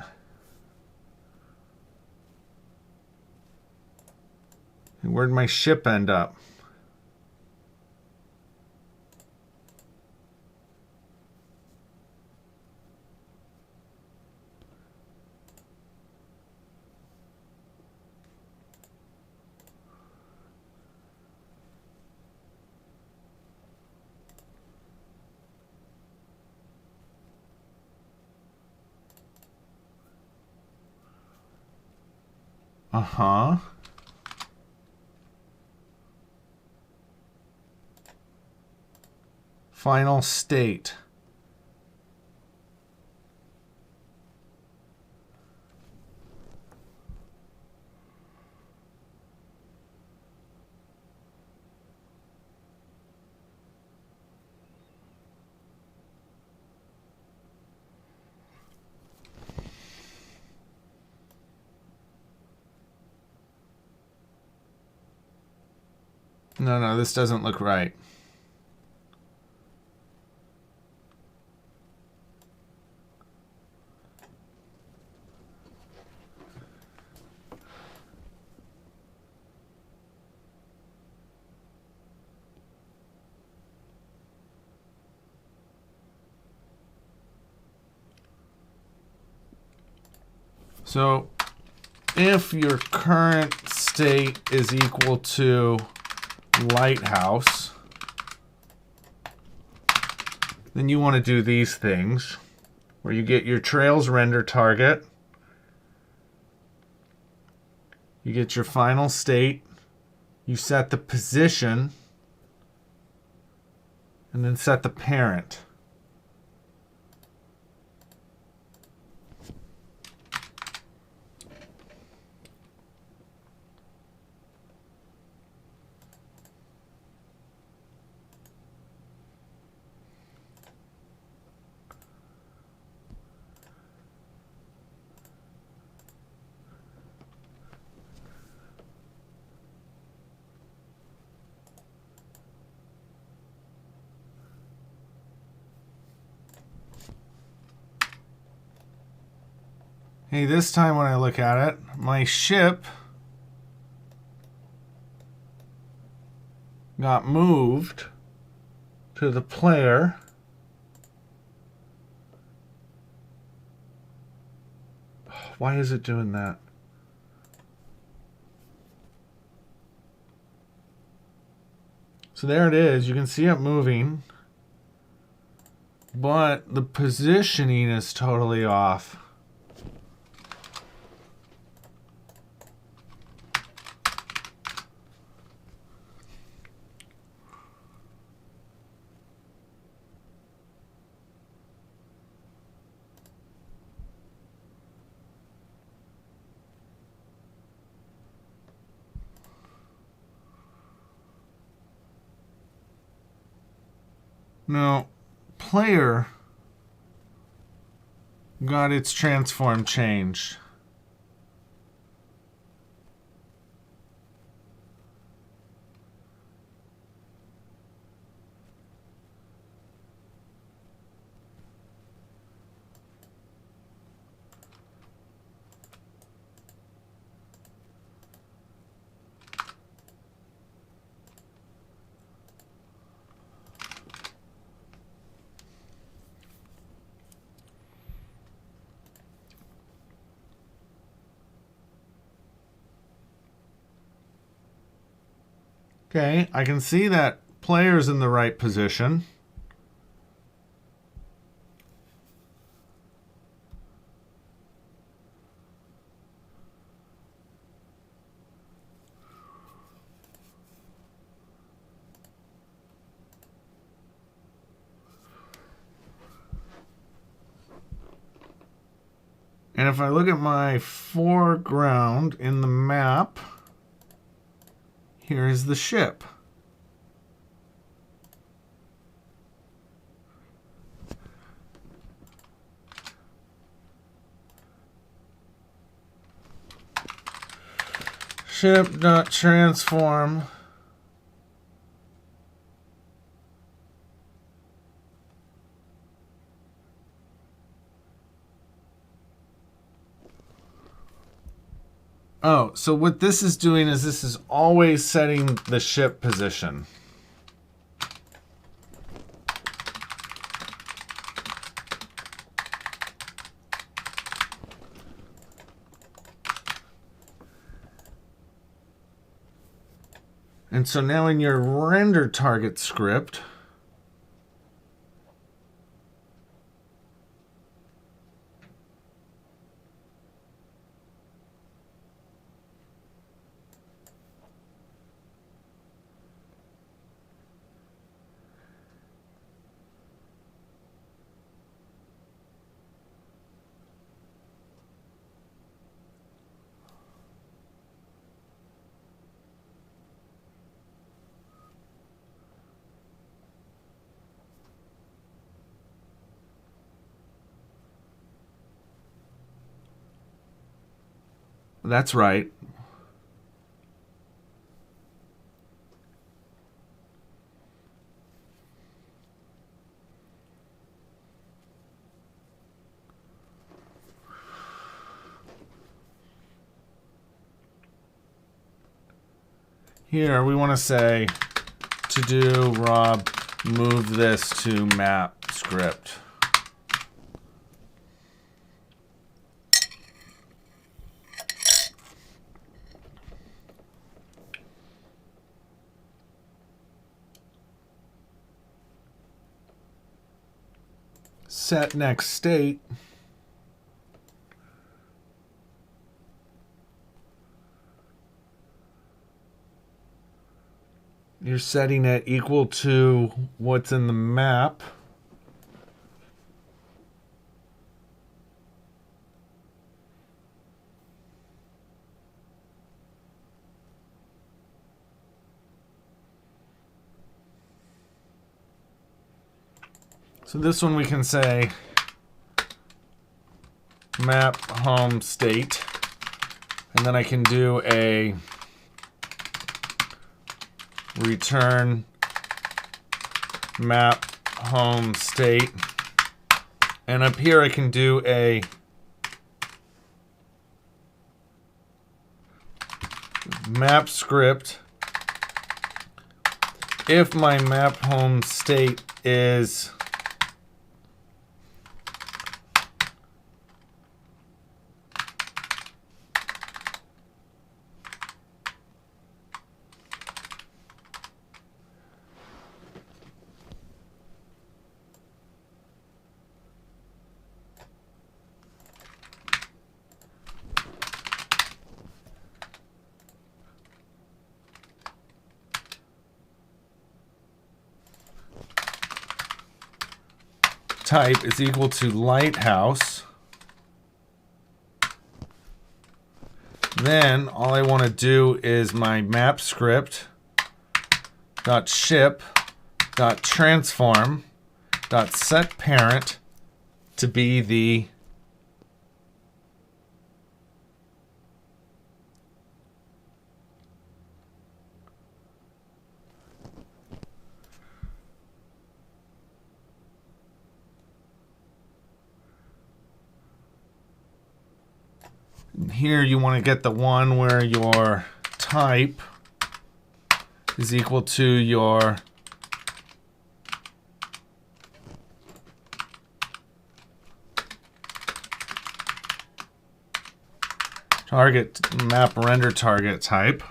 And where'd my ship end up? Uh-huh. Final state. No, this doesn't look right. So if your current state is equal to lighthouse, then you want to do these things where you get your trails render target, you get your final state, you set the position, and then set the parent. Hey, this time when I look at it, my ship got moved to the player. Why is it doing that? So there it is. You can see it moving, but the positioning is totally off. Now, player got its transform changed. Okay, I can see that player's in the right position. And if I look at my foreground in the map, here is the ship. Ship.transform. Oh, so what this is doing is this is always setting the ship position. And so now in your render target script, that's right. Here we want to say to do Rob, move this to map script. Set next state. You're setting it equal to what's in the map. So this one we can say map home state, and then I can do a return map home state, and up here I can do a map script if my map home state is type is equal to lighthouse. Then all I want to do is my map script dot ship dot transform dot set parent to be the here you want to get the one where your type is equal to your target map render target type.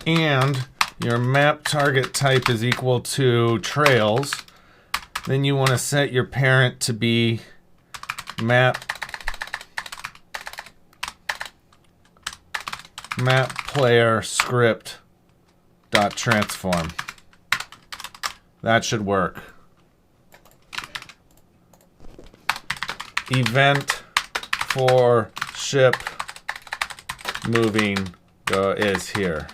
And your map target type is equal to trails. Then you want to set your parent to be map player script dot transform. That should work. Event for ship moving is here.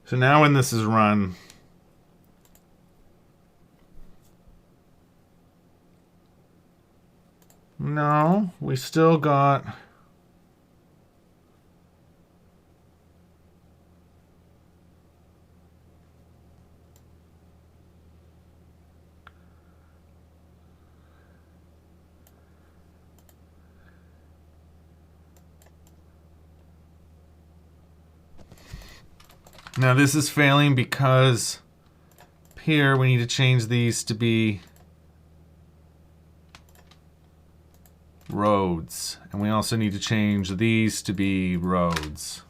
So now when this is run, no, we still got now this is failing because here we need to change these to be roads. And we also need to change these to be roads.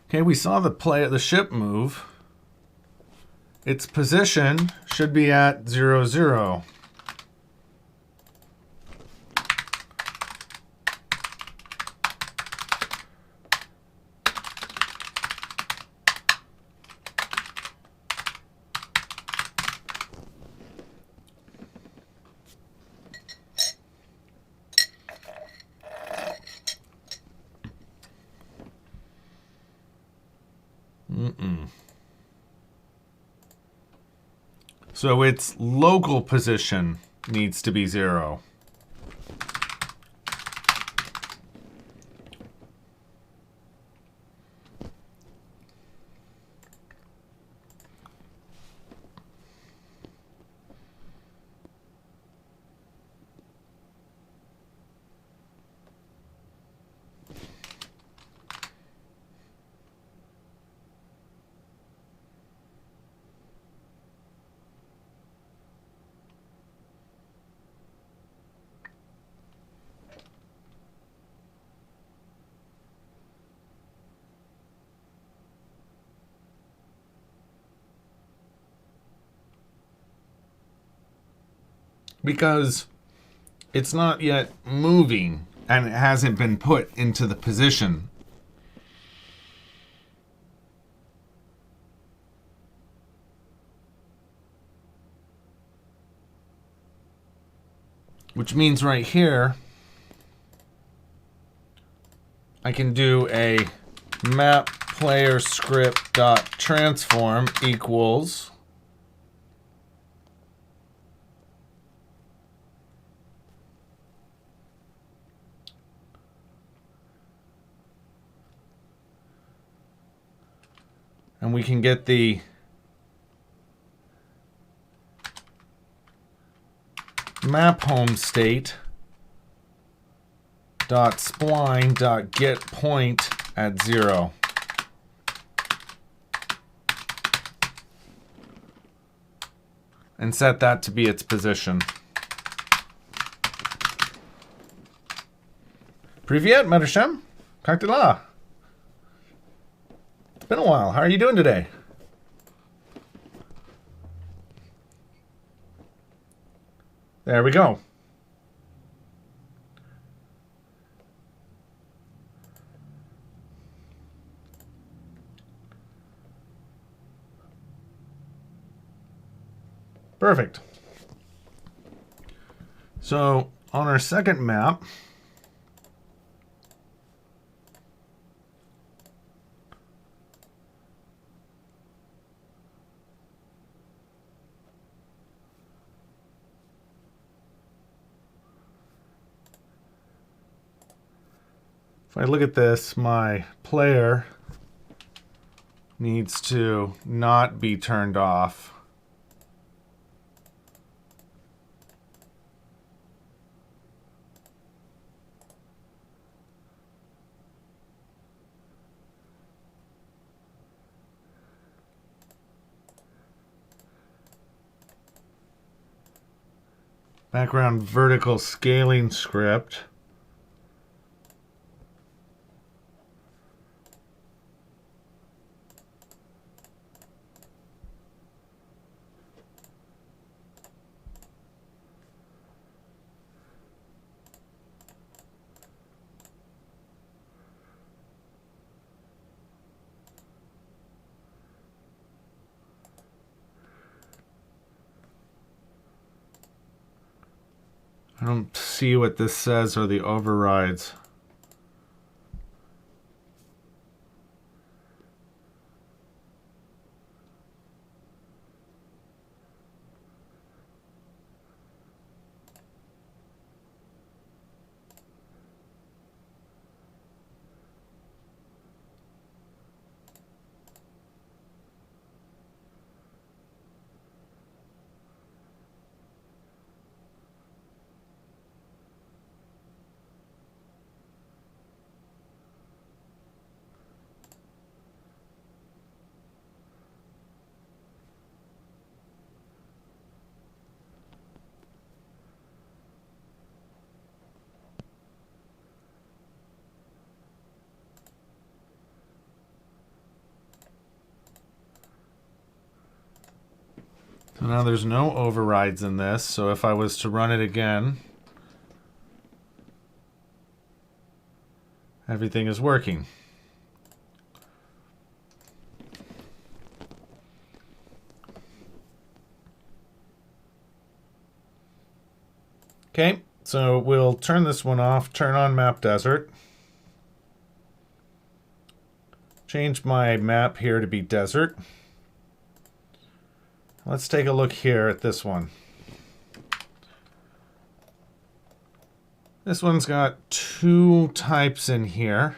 Okay, we saw the ship move. Its position should be at 0, 0. So its local position needs to be 0. Because it's not yet moving and it hasn't been put into the position. Which means right here, I can do a map player script dot transform equals and we can get the map home state dot spline dot get point at 0. And set that to be its position. Привет, Madame. Как дела? It's been a while. How are you doing today? There we go. Perfect. So on our second map, if I look at this, my player needs to not be turned off. background vertical scaling script. I don't see what this says or the overrides. So now there's no overrides in this, so if I was to run it again, everything is working. Okay, so we'll turn this one off, turn on Map Desert. Change my map here to be desert. Let's take a look here at this one. This one's got two types in here.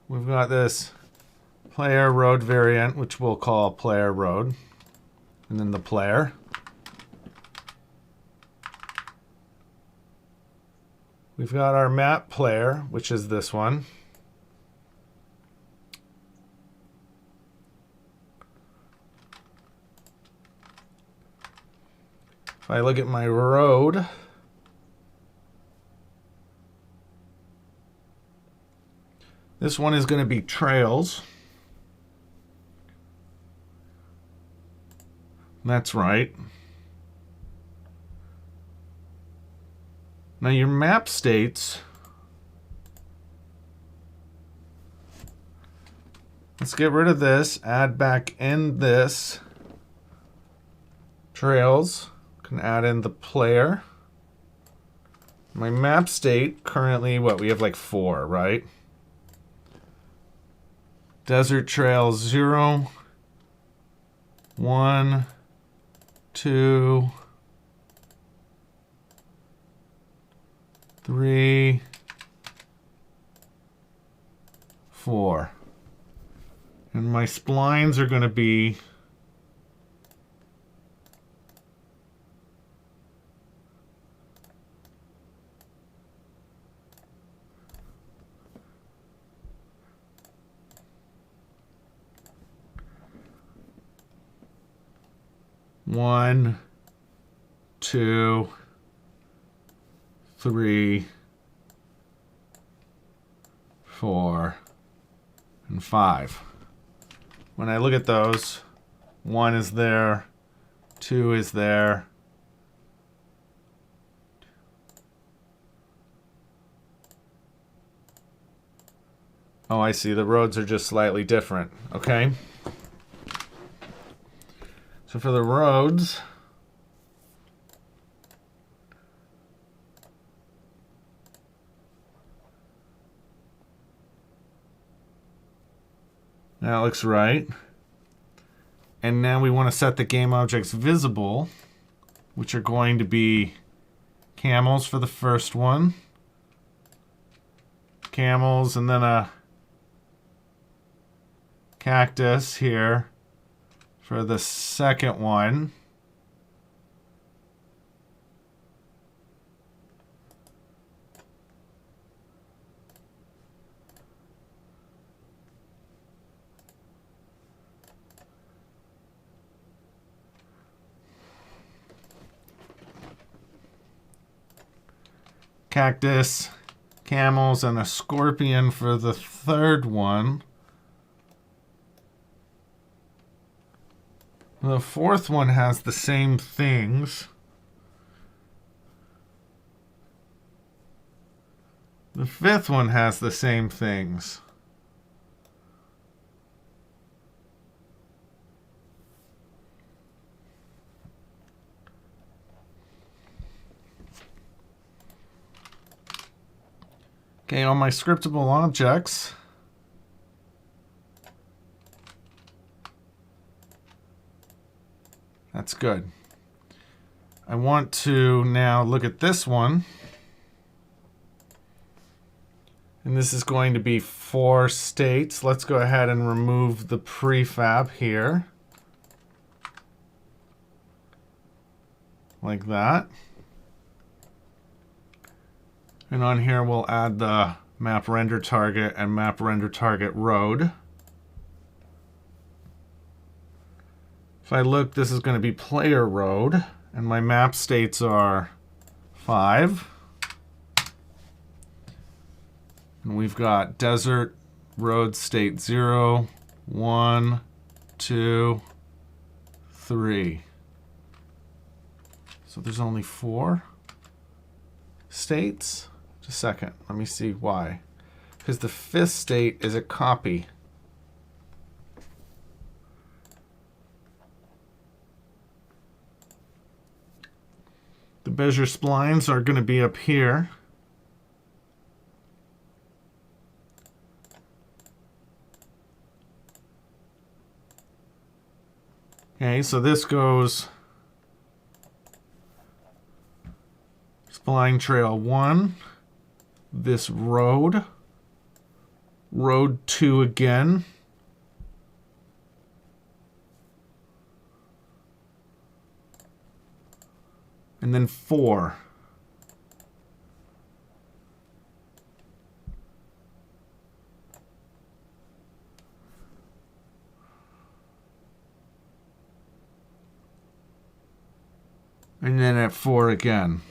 We've got this player road variant, which we'll call player road, and then the player. We've got our map player, which is this one. If I look at my road, this one is going to be trails. That's right. Now your map states, let's get rid of this, add back in this trails, can add in the player. My map state currently, what, we have like 4, right? Desert Trail 0, 1, 2, 3, 4. And my splines are going to be one, 2, 3, 4, and 5. When I look at those, 1 is there, 2 is there, oh, I see, the roads are just slightly different, okay? So for the roads, that looks right. And now we want to set the game objects visible, which are going to be camels for the first one. Camels, and then a cactus here for the second one. cactus, camels, and a scorpion for the third one. The fourth one has the same things. The fifth one has the same things. Okay, on my scriptable objects, that's good. I want to now look at this one. And this is going to be 4 states. Let's go ahead and remove the prefab here. Like that. And on here we'll add the map render target and map render target road. If I look, this is going to be player road, and my map states are 5. And we've got desert, road state 0, 1, 2, 3. So there's only 4 states. Just a second, let me see why. Because the 5th state is a copy. The Bezier splines are going to be up here. Okay, so this goes spline trail 1, this road, road 2 again, and then 4. And then at 4 again.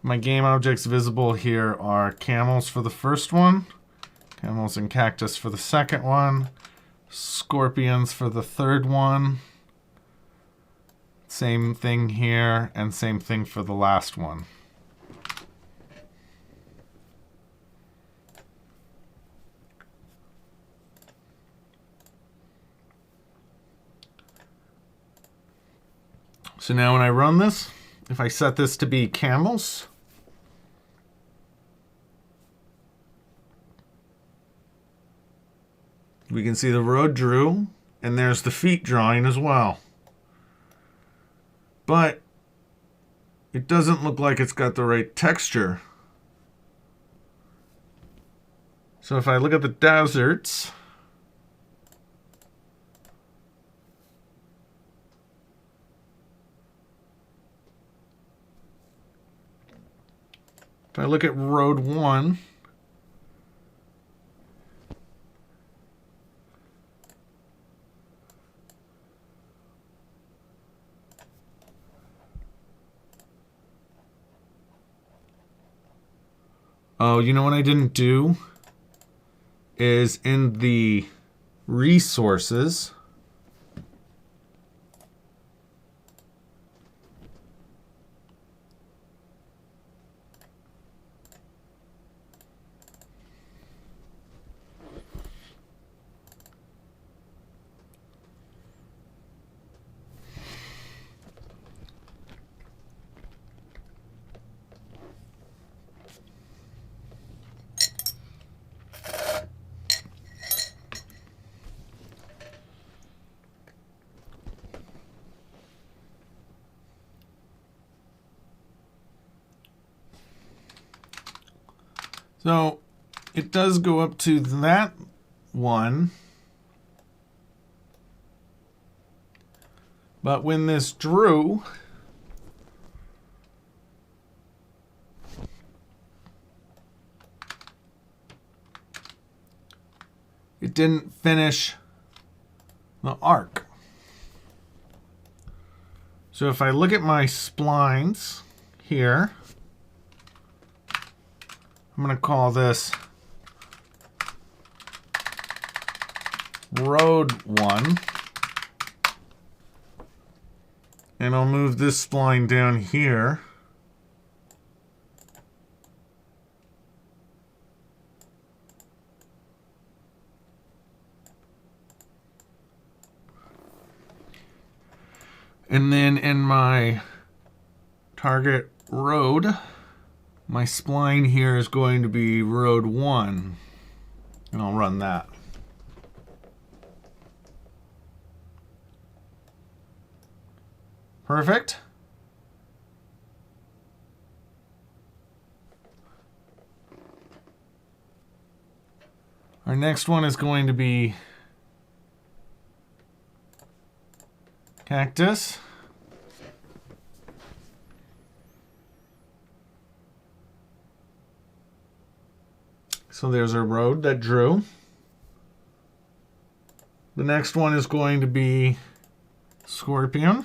My game objects visible here are camels for the first one, camels and cactus for the second one, scorpions for the third one, same thing here, and same thing for the last one. So now when I run this, if I set this to be camels, we can see the road drew, and there's the feet drawing as well. But it doesn't look like it's got the right texture. So if I look at the deserts, if I look at road 1, oh, you know what I didn't do? Is in the resources, so it does go up to that one. But when this drew, it didn't finish the arc. So if I look at my splines here, I'm going to call this Road 1. And I'll move this spline down here. And then in my target road, my spline here is going to be Road 1. And I'll run that. Perfect. Our next one is going to be Cactus. So there's our road that drew. The next one is going to be Scorpion.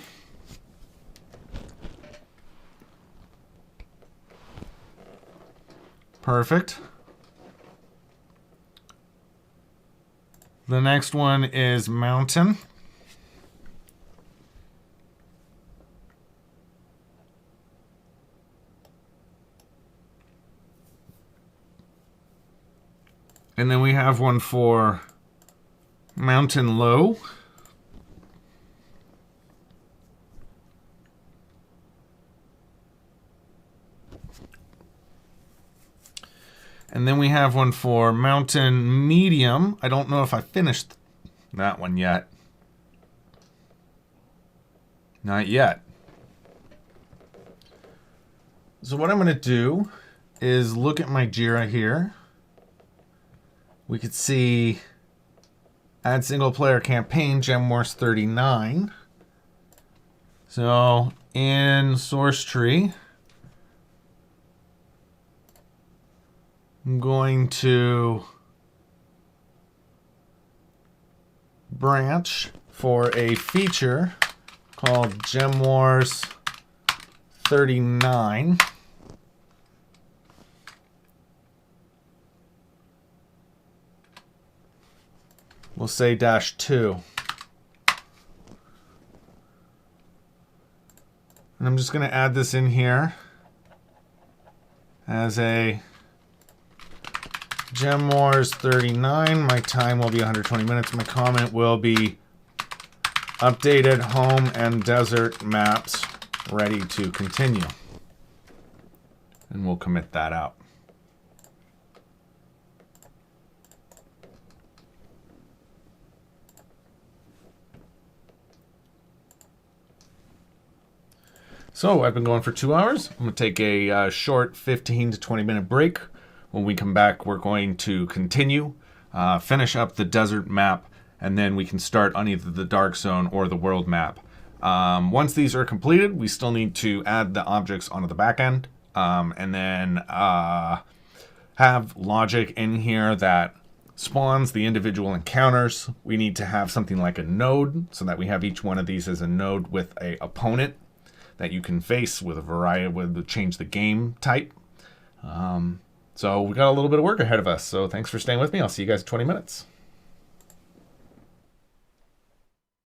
Perfect. The next one is Mountain. And then we have one for Mountain Low. And then we have one for Mountain Medium. I don't know if I finished that one yet. Not yet. So what I'm going to do is look at my Jira here. We could see add single player campaign, Gem Wars 39. So in source tree, I'm going to branch for a feature called Gem Wars 39. We'll say -2. And I'm just going to add this in here as a Gem Wars 39. My time will be 120 minutes. My comment will be updated home and desert maps ready to continue. And we'll commit that out. So I've been going for 2 hours. I'm going to take a short 15 to 20 minute break. When we come back, we're going to continue, finish up the desert map, and then we can start on either the dark zone or the world map. Once these are completed, we still need to add the objects onto the back end, and then have logic in here that spawns the individual encounters. We need to have something like a node so that we have each one of these as a node with a opponent that you can face with a variety, with change the game type. So we got a little bit of work ahead of us. So thanks for staying with me. I'll see you guys in 20 minutes.